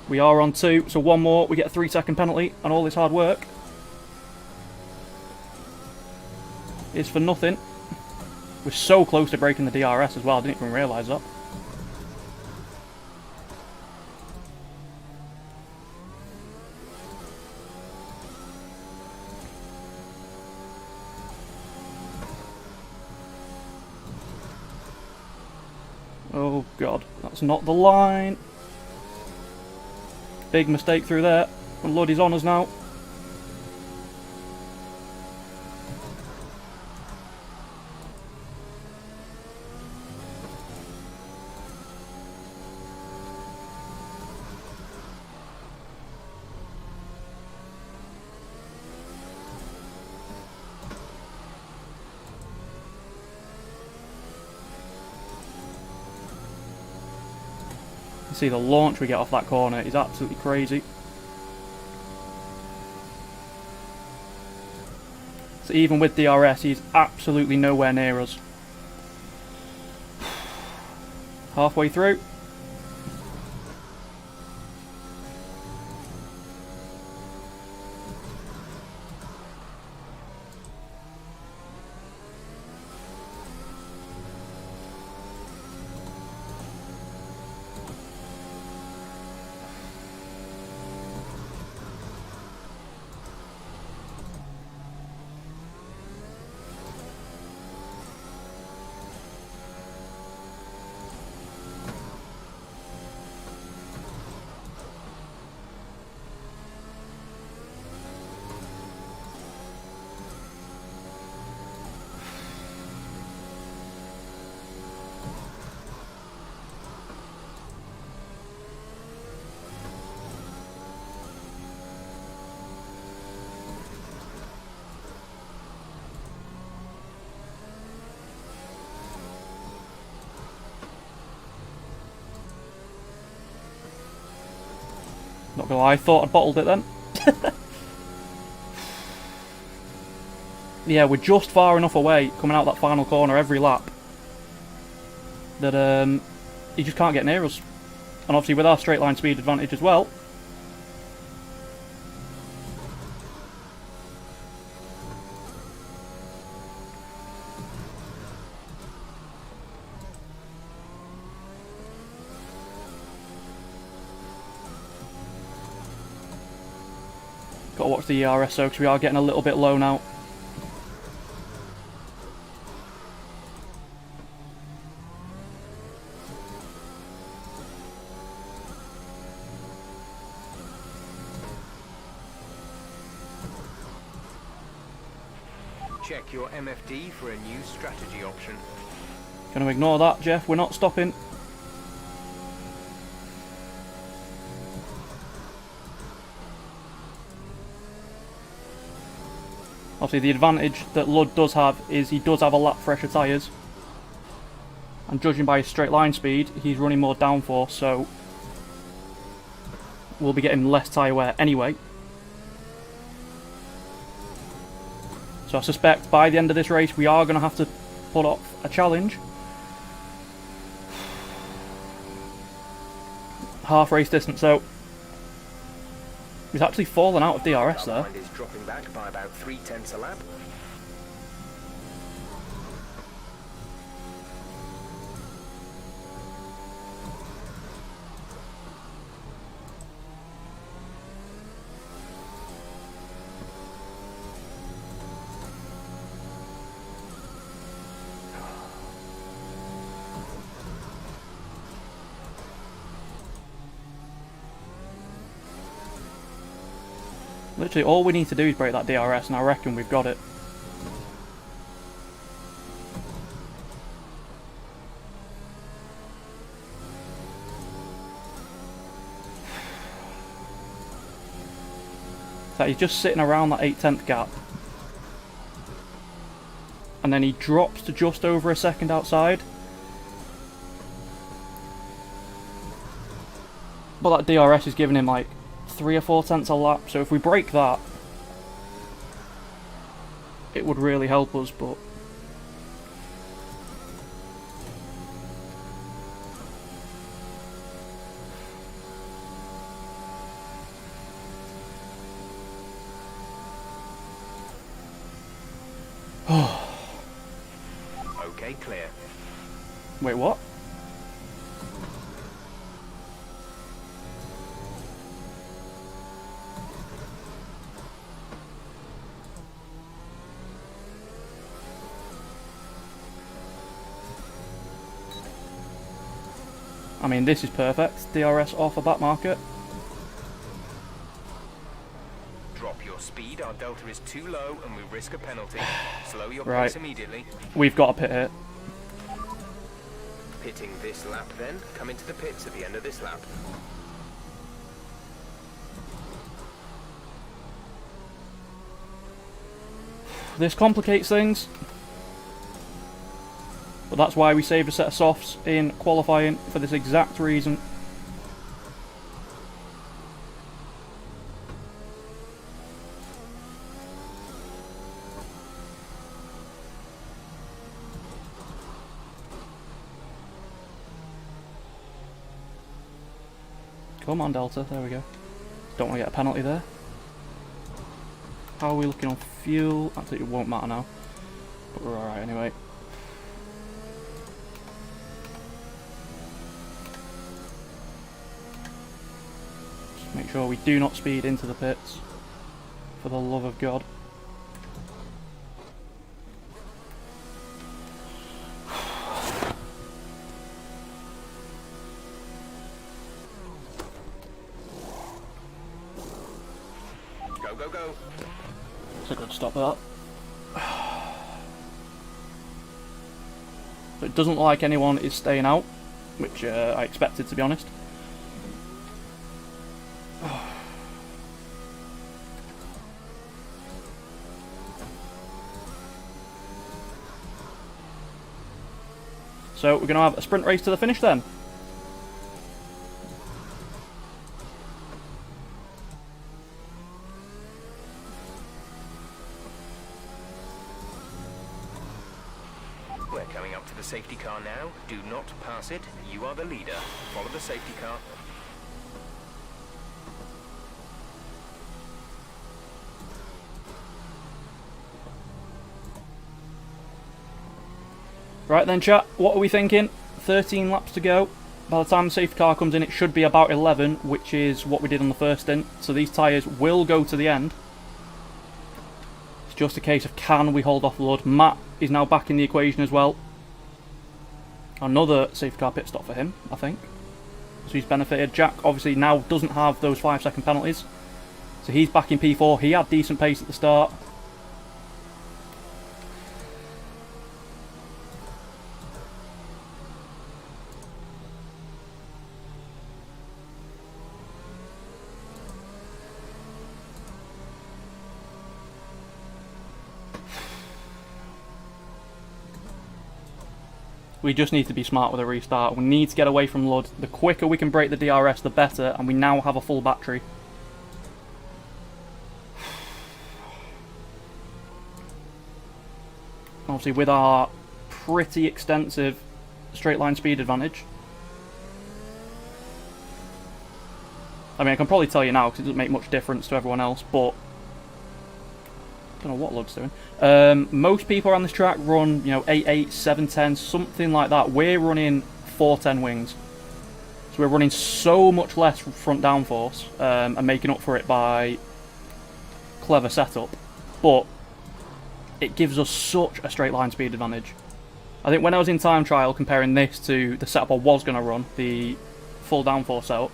We are on 2, so one more, we get a 3-second penalty, and all this hard work is for nothing. We're so close to breaking the DRS as well, I didn't even realise that. Oh god, that's not the line. Big mistake through there. And Luddy's on us now. See the launch we get off that corner is absolutely crazy. So even with DRS, he's absolutely nowhere near us. Halfway through. Not gonna lie, I thought I'd bottled it then. Yeah, we're just far enough away coming out that final corner every lap that he just can't get near us. And obviously with our straight line speed advantage as well. Got to watch the ERS though, because we are getting a little bit low now. Check your MFD for a new strategy option. Gonna ignore that, Jeff. We're not stopping. Obviously the advantage that Lud does have is he does have a lap fresher tyres. And judging by his straight line speed, he's running more downforce, so we'll be getting less tyre wear anyway. So I suspect by the end of this race we are going to have to put off a challenge. Half race distance, so he's actually fallen out of DRS there. Is dropping back by about 0.3 a lap. Literally all we need to do is break that DRS and I reckon we've got it. So he's just sitting around that 8/10 gap. And then he drops to just over a second outside. But that DRS is giving him like 3 or 4 tenths a lap, so if we break that, it would really help us, but... Okay, clear. Wait, what? I mean, this is perfect. DRS off a back market. Drop your speed, our delta is too low and we risk a penalty. Slow your Right. pace immediately. We've got a pit here. Pitting this lap then. Come into the pits at the end of this lap. This complicates things. But that's why we saved a set of softs in qualifying, for this exact reason. Come on, Delta, there we go. Don't want to get a penalty there. How are we looking on fuel? Actually, it won't matter now. But we're alright anyway. Just make sure we do not speed into the pits. For the love of God. Go, go, go. It's a good stop that. So it doesn't look like anyone is staying out, which I expected, to be honest. So we're going to have a sprint race to the finish then. We're coming up to the safety car now. Do not pass it. You are the leader. Follow the safety car. Right then, chat, what are we thinking? 13 laps to go. By the time the safety car comes in, it should be about 11, which is what we did on the first stint. So these tyres will go to the end. It's just a case of, can we hold off the Lud? Matt is now back in the equation as well. Another safety car pit stop for him, I think. So he's benefited. Jack obviously now doesn't have those 5-second penalties. So he's back in P4. He had decent pace at the start. We just need to be smart with a restart. We need to get away from Lud. The quicker we can break the DRS, the better, and we now have a full battery. Obviously, with our pretty extensive straight line speed advantage. I mean, I can probably tell you now because it doesn't make much difference to everyone else, but I don't know what Lud's doing. Most people around this track run, 8.8, 7.10, something like that. We're running 4.10 wings. So we're running so much less front downforce and making up for it by clever setup. But it gives us such a straight line speed advantage. I think when I was in time trial comparing this to the setup I was going to run, the full downforce setup,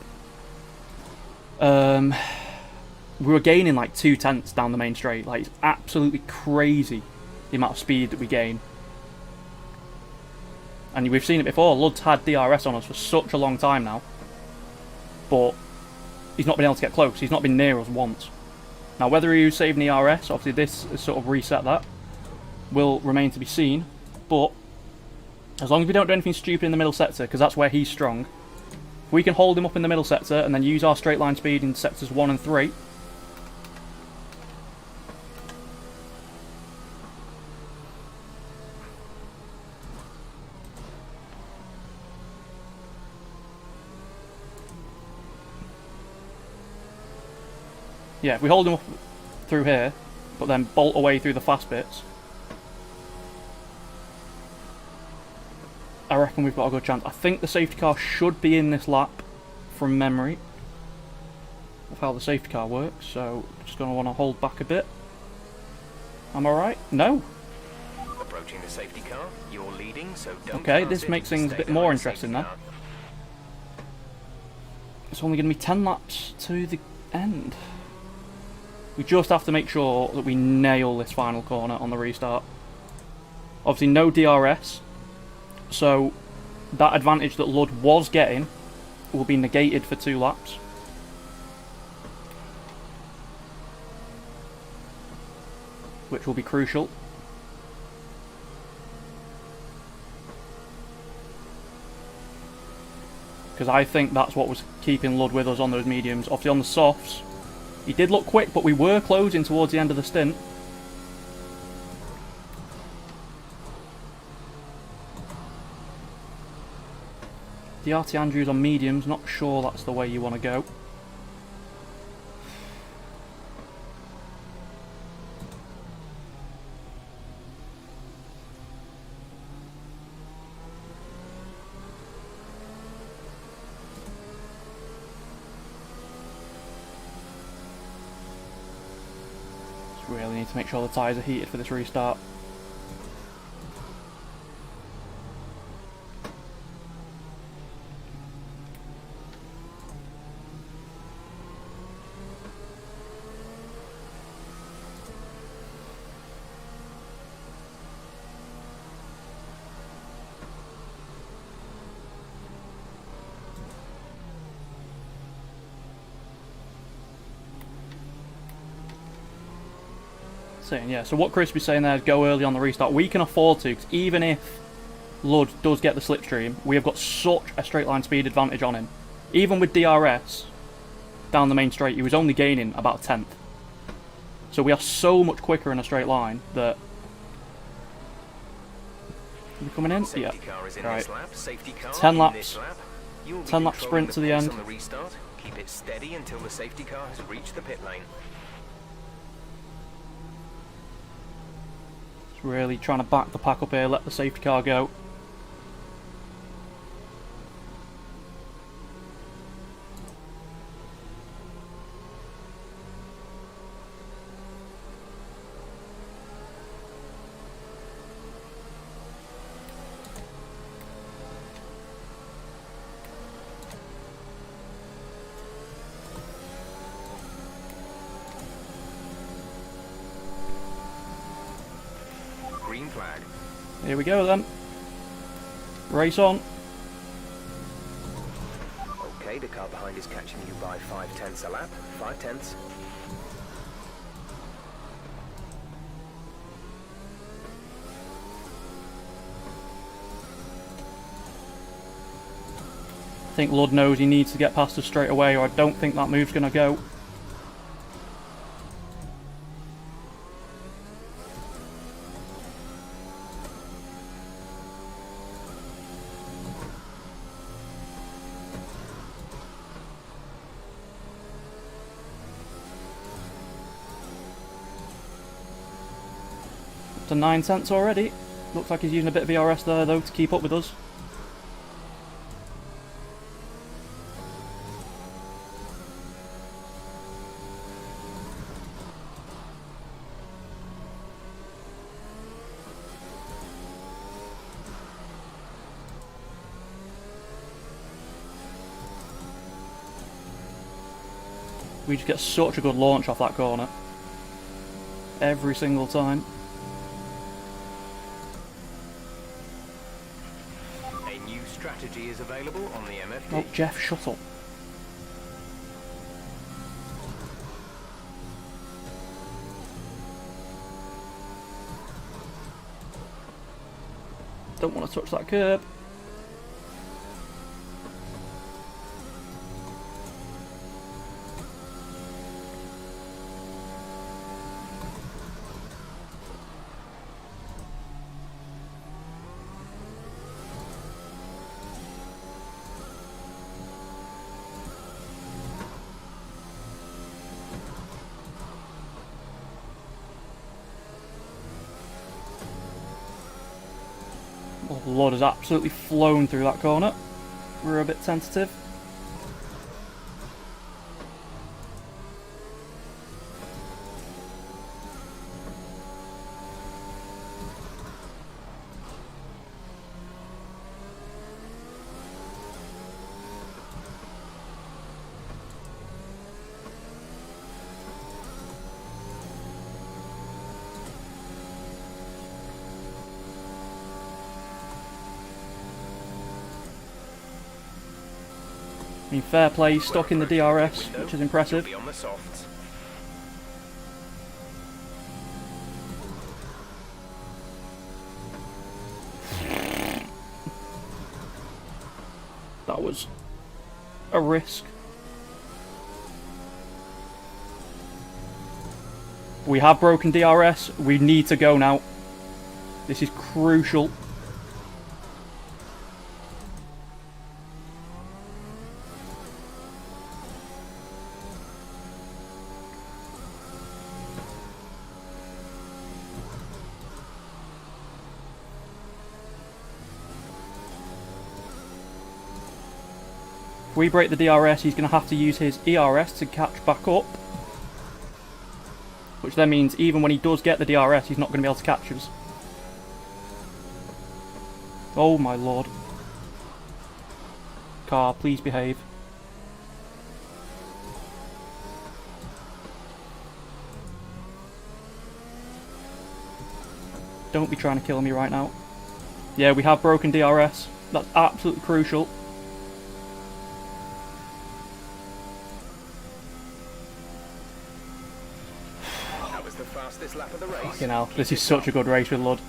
we were gaining like 2/10 down the main straight. Like, it's absolutely crazy the amount of speed that we gain. And we've seen it before. Lud's had DRS on us for such a long time now, but he's not been able to get close. He's not been near us once. Now, whether he was saving the RS, obviously this has sort of reset that, will remain to be seen. But as long as we don't do anything stupid in the middle sector, because that's where he's strong, if we can hold him up in the middle sector and then use our straight line speed in sectors 1 and 3, yeah, if we hold him up through here, but then bolt away through the fast bits, I reckon we've got a good chance. I think the safety car should be in this lap from memory of how the safety car works, so just going to want to hold back a bit. Am I right? No. Approaching the safety car, you're leading, so don't Okay, this makes things a bit more interesting now. It's only going to be 10 laps to the end. We just have to make sure that we nail this final corner on the restart. Obviously no DRS, so that advantage that Lud was getting will be negated for 2 laps. Which will be crucial. Because I think that's what was keeping Lud with us on those mediums. Obviously on the softs, he did look quick, but we were closing towards the end of the stint. DRT Andrews on mediums, not sure that's the way you want to go. Really need to make sure the tyres are heated for this restart. Yeah, so what Chris was saying there is go early on the restart. We can afford to, because even if Lud does get the slipstream, we have got such a straight line speed advantage on him. Even with DRS down the main straight, he was only gaining about 1/10. So we are so much quicker in a straight line that... Are we coming in? Yeah. Right. 10 laps. 10 lap sprint to the end. Keep it steady until the safety car has reached the pit lane. Really trying to back the pack up here, let the safety car go. Green flag. Here we go then. Race on. Okay, the car behind is catching you by 5/10 a lap. 5/10. I think Lud knows he needs to get past us straight away, or I don't think that move's going to go. To 9/10 already. Looks like he's using a bit of VRS there though to keep up with us. We just get such a good launch off that corner. Every single time. A new strategy is available on the MFD. Oh, Jeff, shut up. Don't want to touch that curb. Oh Lord, has absolutely flown through that corner. We're a bit tentative. I mean, fair play, stuck in the DRS, which is impressive. Be on the softs. That was a risk. We have broken DRS. We need to go now. This is crucial. If we break the DRS, he's going to have to use his ERS to catch back up. Which then means even when he does get the DRS, he's not going to be able to catch us. Oh my lord. Car, please behave. Don't be trying to kill me right now. Yeah, we have broken DRS. That's absolutely crucial. The fastest lap of the race. Fucking hell, this is such a good race with Lud.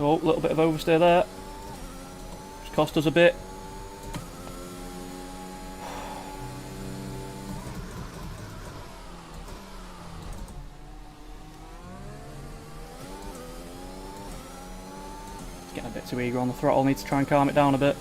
Oh, a little bit of oversteer there. Just cost us a bit. Getting a bit too eager on the throttle, need to try and calm it down a bit.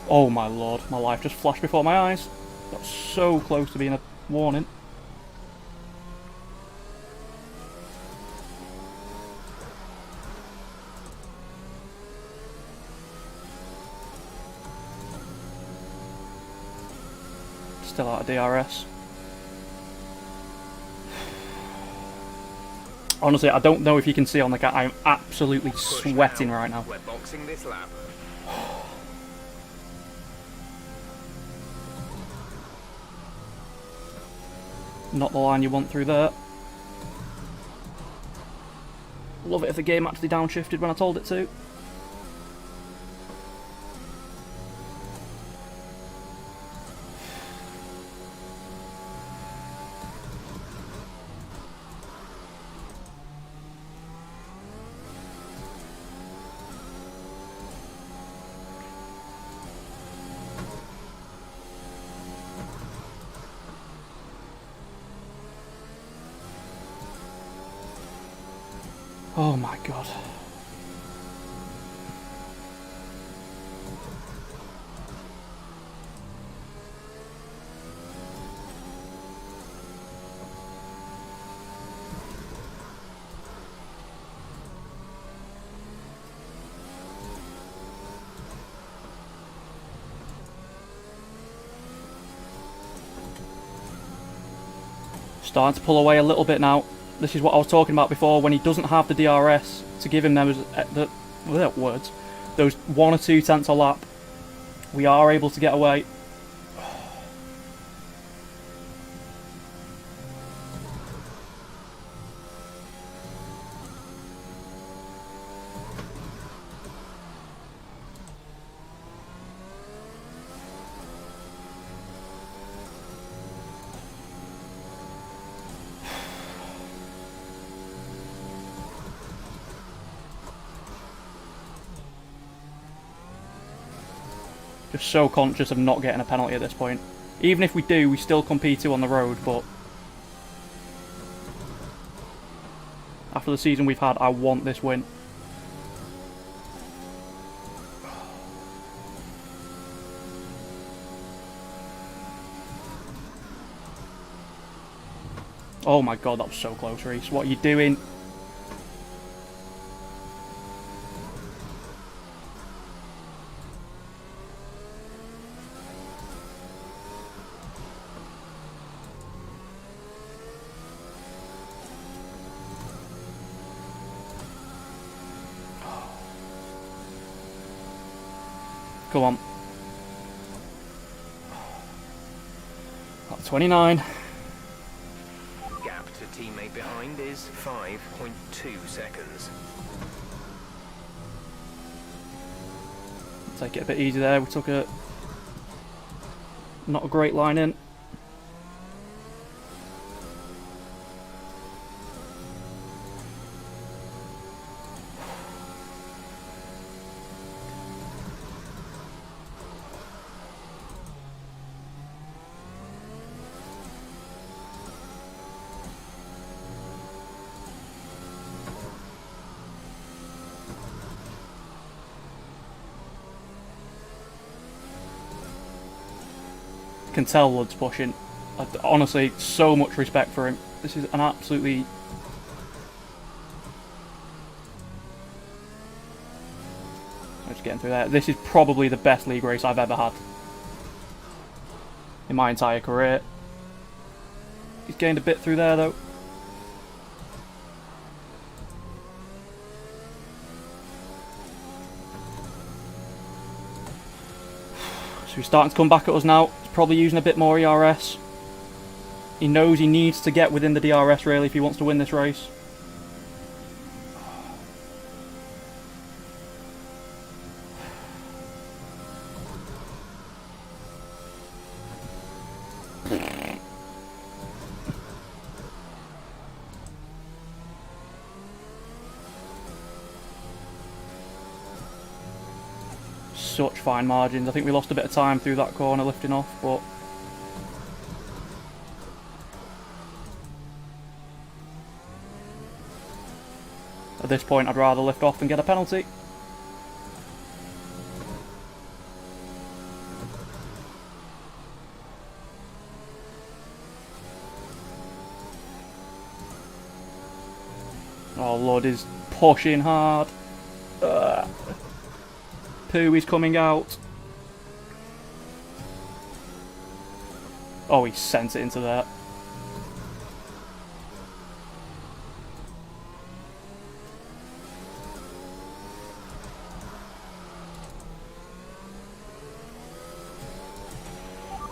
Oh my lord, my life just flashed before my eyes. That's so close to being a warning. Still out of DRS. Honestly, I don't know if you can see on the cat. I'm absolutely sweating right now. We're boxing this lap. Not the line you want through there. Love it if the game actually downshifted when I told it to. Oh my god. Starting to pull away a little bit now. This is what I was talking about before, when he doesn't have the DRS to give him those, those 1 or 2 tenths a lap. We are able to get away. Just so conscious of not getting a penalty at this point. Even if we do, we still come P2 on the road, but after the season we've had, I want this win. Oh my god, that was so close, Reese. What are you doing? Come on. 29. Gap to teammate behind is 5.2 seconds. Take it a bit easy there. We took a not a great line in. Can tell Wood's pushing. Honestly, so much respect for him. This is an absolutely... I'm just getting through there. This is probably the best league race I've ever had in my entire career. He's gained a bit through there though. So he's starting to come back at us now. He's probably using a bit more ERS. He knows he needs to get within the DRS really if he wants to win this race. Such fine margins. I think we lost a bit of time through that corner lifting off, but at this point I'd rather lift off than get a penalty. Oh Lord, is pushing hard. Pooh is coming out. Oh, he sent it into there.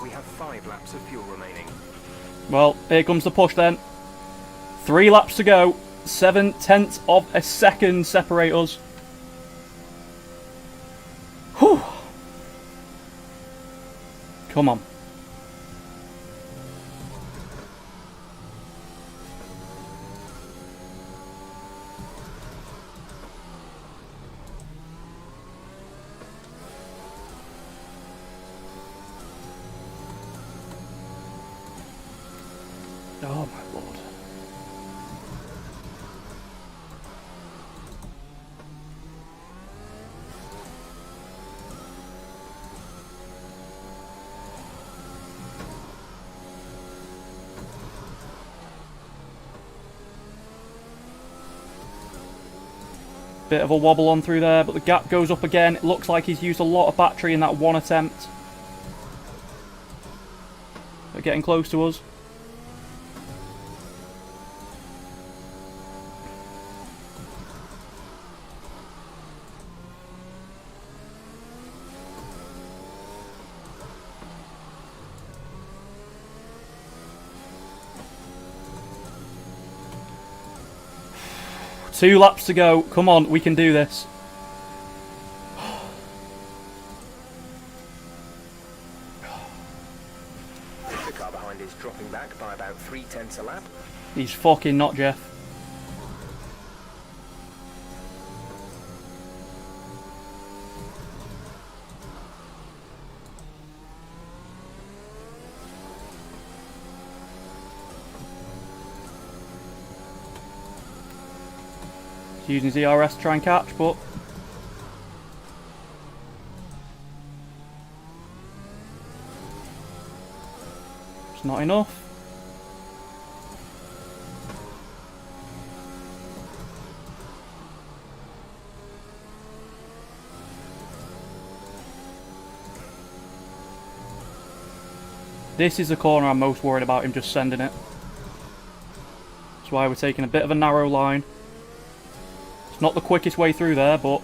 We have 5 laps of fuel remaining. Well, here comes the push then. 3 laps to go. 7/10 of a second separate us. Whew. Come on. Oh my Lord. Bit of a wobble on through there, but the gap goes up again. It looks like he's used a lot of battery in that one attempt. They're getting close to us. 2 laps to go. Come on, we can do this. The car behind is dropping back by about 0.3 a lap. He's fucking not Jeff. Using his ERS to try and catch, but it's not enough. This is the corner I'm most worried about him just sending it. That's why we're taking a bit of a narrow line. It's not the quickest way through there, but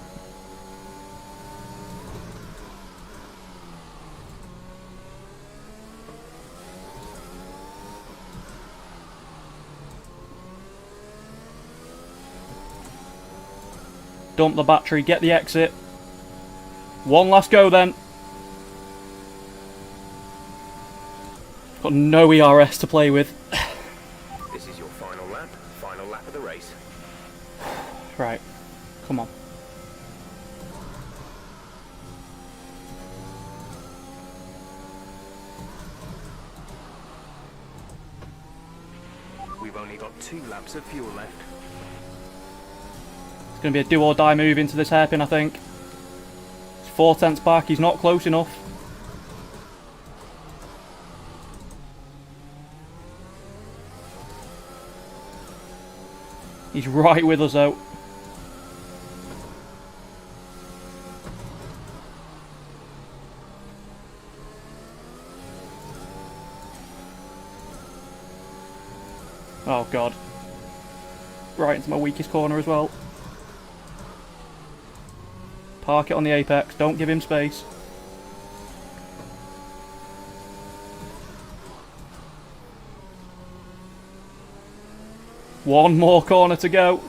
dump the battery, get the exit. One last go then. Got no ERS to play with. This is your final lap of the race. Right, come on. We've only got 2 laps of fuel left. It's going to be a do or die move into this hairpin, I think. It's 4/10 back, he's not close enough. He's right with us though. Oh god. Right into my weakest corner as well. Park it on the apex, don't give him space. One more corner to go.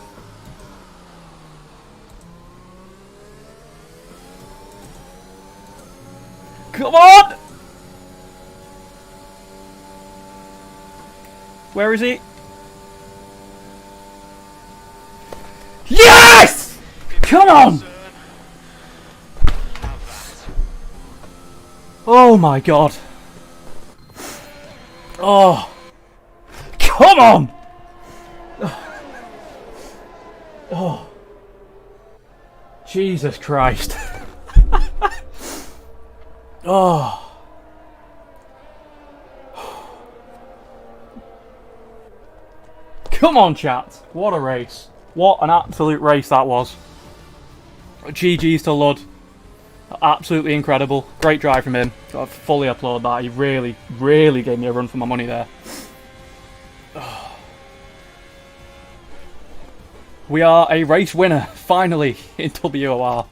Come on! Where is he? Yes! Come on! Oh my god. Oh. Come on! Oh. Jesus Christ. Oh. Come on, chat. What a race. What an absolute race that was. GG's to Lud. Absolutely incredible. Great drive from him. I fully applaud that. He really, really gave me a run for my money there. We are a race winner, finally, in WOR.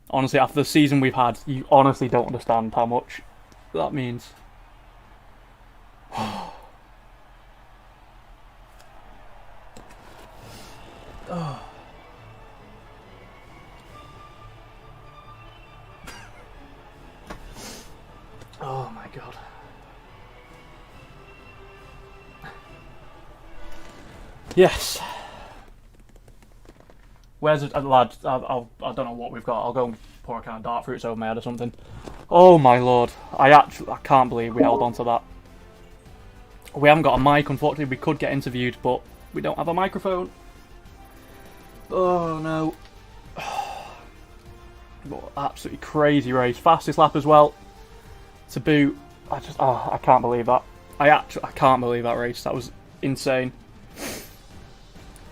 Honestly, after the season we've had, you honestly don't understand how much that means. Oh my god. Yes. Where's it, lad? I don't know what we've got. I'll go and pour a can of dark fruits over my head or something. Oh my lord. I can't believe we held on to that. We haven't got a mic, unfortunately. We could get interviewed, but we don't have a microphone. Oh no. But absolutely crazy race. Fastest lap as well. To boot. I can't believe that. I can't believe that race. That was insane.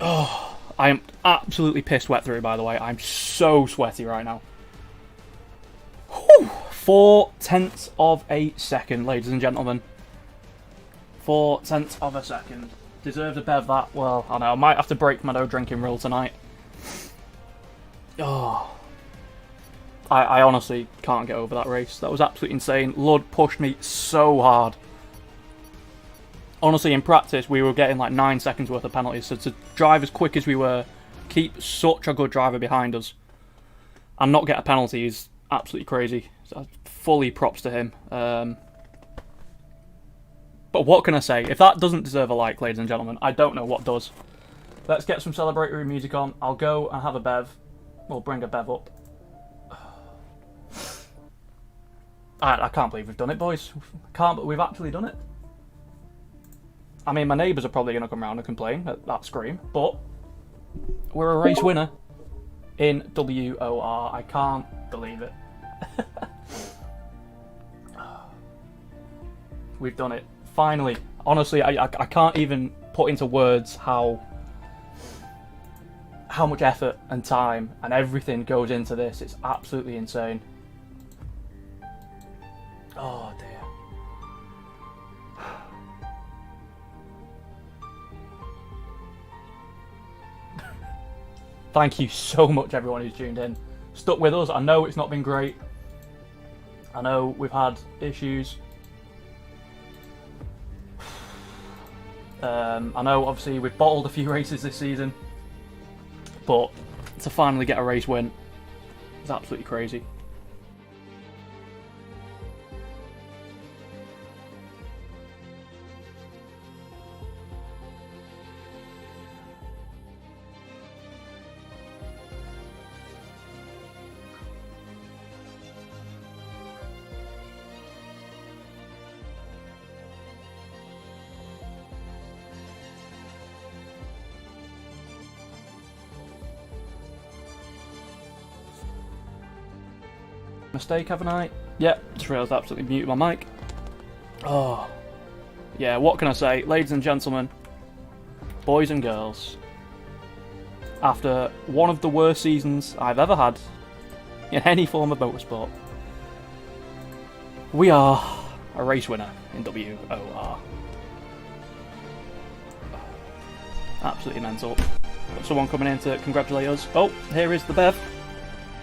Oh, I am absolutely pissed wet through, by the way. I'm so sweaty right now. Whew. 4/10 of a second, ladies and gentlemen. 4/10 of a second. Deserved a bev that. Well, I know. I might have to break my no drinking rule tonight. Oh. I honestly can't get over that race. That was absolutely insane. Lud pushed me so hard. honestly, in practice, we were getting like 9 seconds worth of penalties. So to drive as quick as we were, keep such a good driver behind us, and not get a penalty is absolutely crazy. So fully props to him. But what can I say? If that doesn't deserve a like, ladies and gentlemen, I don't know what does. Let's get some celebratory music on. I'll go and have a bev. We'll bring a bev up. I can't believe we've done it, boys. We've actually done it. I mean, my neighbours are probably going to come round and complain at that scream, but we're a race winner in WOR. I can't believe it. We've done it. Finally. Honestly, I can't even put into words how much effort and time and everything goes into this. It's absolutely insane. Oh dear. Thank you so much, everyone who's tuned in. Stuck with us. I know it's not been great. I know we've had issues. I know, obviously, we've bottled a few races this season, but to finally get a race win is absolutely crazy. Mistake, haven't I? Yep, just realised I absolutely muted my mic. Oh. Yeah, what can I say? Ladies and gentlemen, boys and girls, after one of the worst seasons I've ever had in any form of motorsport, we are a race winner in WOR. Absolutely mental. Got someone coming in to congratulate us. Oh, here is the Bev.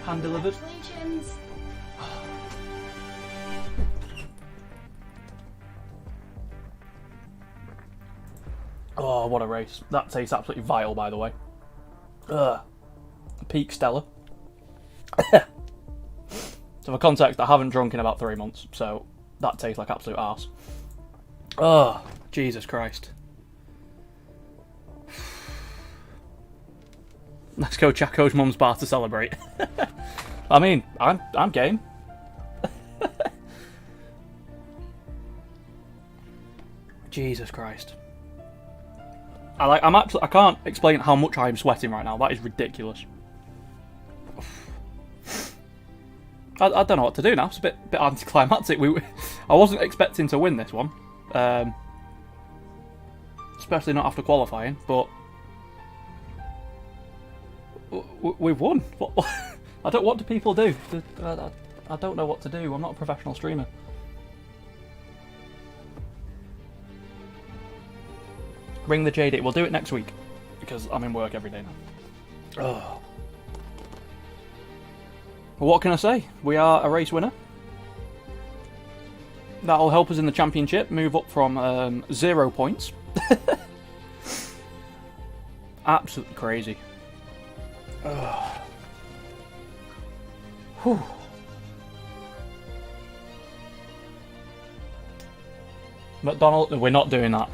Hand delivered. Congratulations. Oh, what a race. That tastes absolutely vile, by the way. Ugh. Peak Stella. So for context, I haven't drunk in about 3 months, so that tastes like absolute arse. Oh, Jesus Christ. Let's go Chaco's mum's bar to celebrate. I mean, I'm game. Jesus Christ. I can't explain how much I am sweating right now. That is ridiculous. I don't know what to do now. It's a bit anticlimactic. I wasn't expecting to win this one, especially not after qualifying. But we've won. What do people do? I don't know what to do. I'm not a professional streamer. Ring the JD. We'll do it next week because I'm in work every day now. Oh. Well, what can I say? We are a race winner. That'll help us in the championship move up from 0 points. Absolutely crazy. Oh. Whew. McDonald, we're not doing that.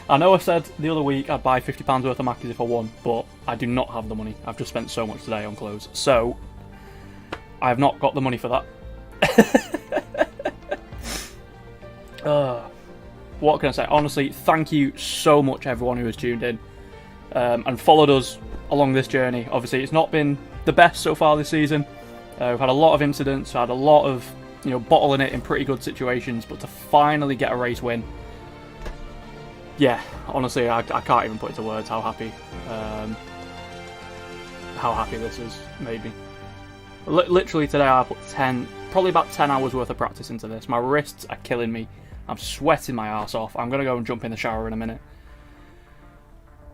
I know I said the other week I'd buy £50 worth of Mackies if I won, but I do not have the money. I've just spent so much today on clothes, so I have not got the money for that. What can I say? Honestly, thank you so much, everyone who has tuned in and followed us along this journey. Obviously, it's not been the best so far this season. We've had a lot of incidents, had a lot of bottling it in pretty good situations, but to finally get a race win, yeah, honestly, I can't even put into words how happy this has made me. Literally today I put probably about 10 hours worth of practice into this. My wrists are killing me. I'm sweating my ass off. I'm going to go and jump in the shower in a minute.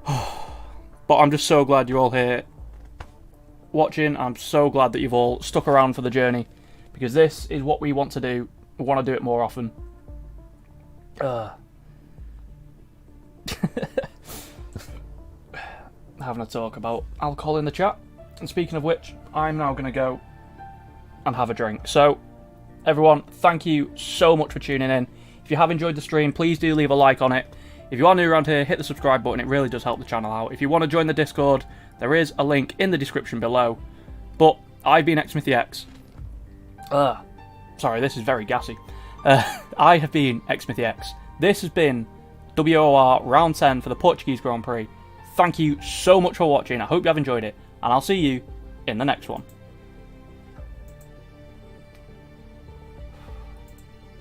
But I'm just so glad you're all here watching. I'm so glad that you've all stuck around for the journey, because this is what we want to do. We want to do it more often. having a talk about alcohol in the chat. And speaking of which, I'm now going to go and have a drink. So, everyone, thank you so much for tuning in. If you have enjoyed the stream, please do leave a like on it. If you are new around here, hit the subscribe button. It really does help the channel out. If you want to join the Discord, there is a link in the description below. But I've been xSmithyx. Sorry, this is very gassy. I have been xSmithyx. This has been WOR Round 10 for the Portuguese Grand Prix. Thank you so much for watching. I hope you have enjoyed it. And I'll see you in the next one.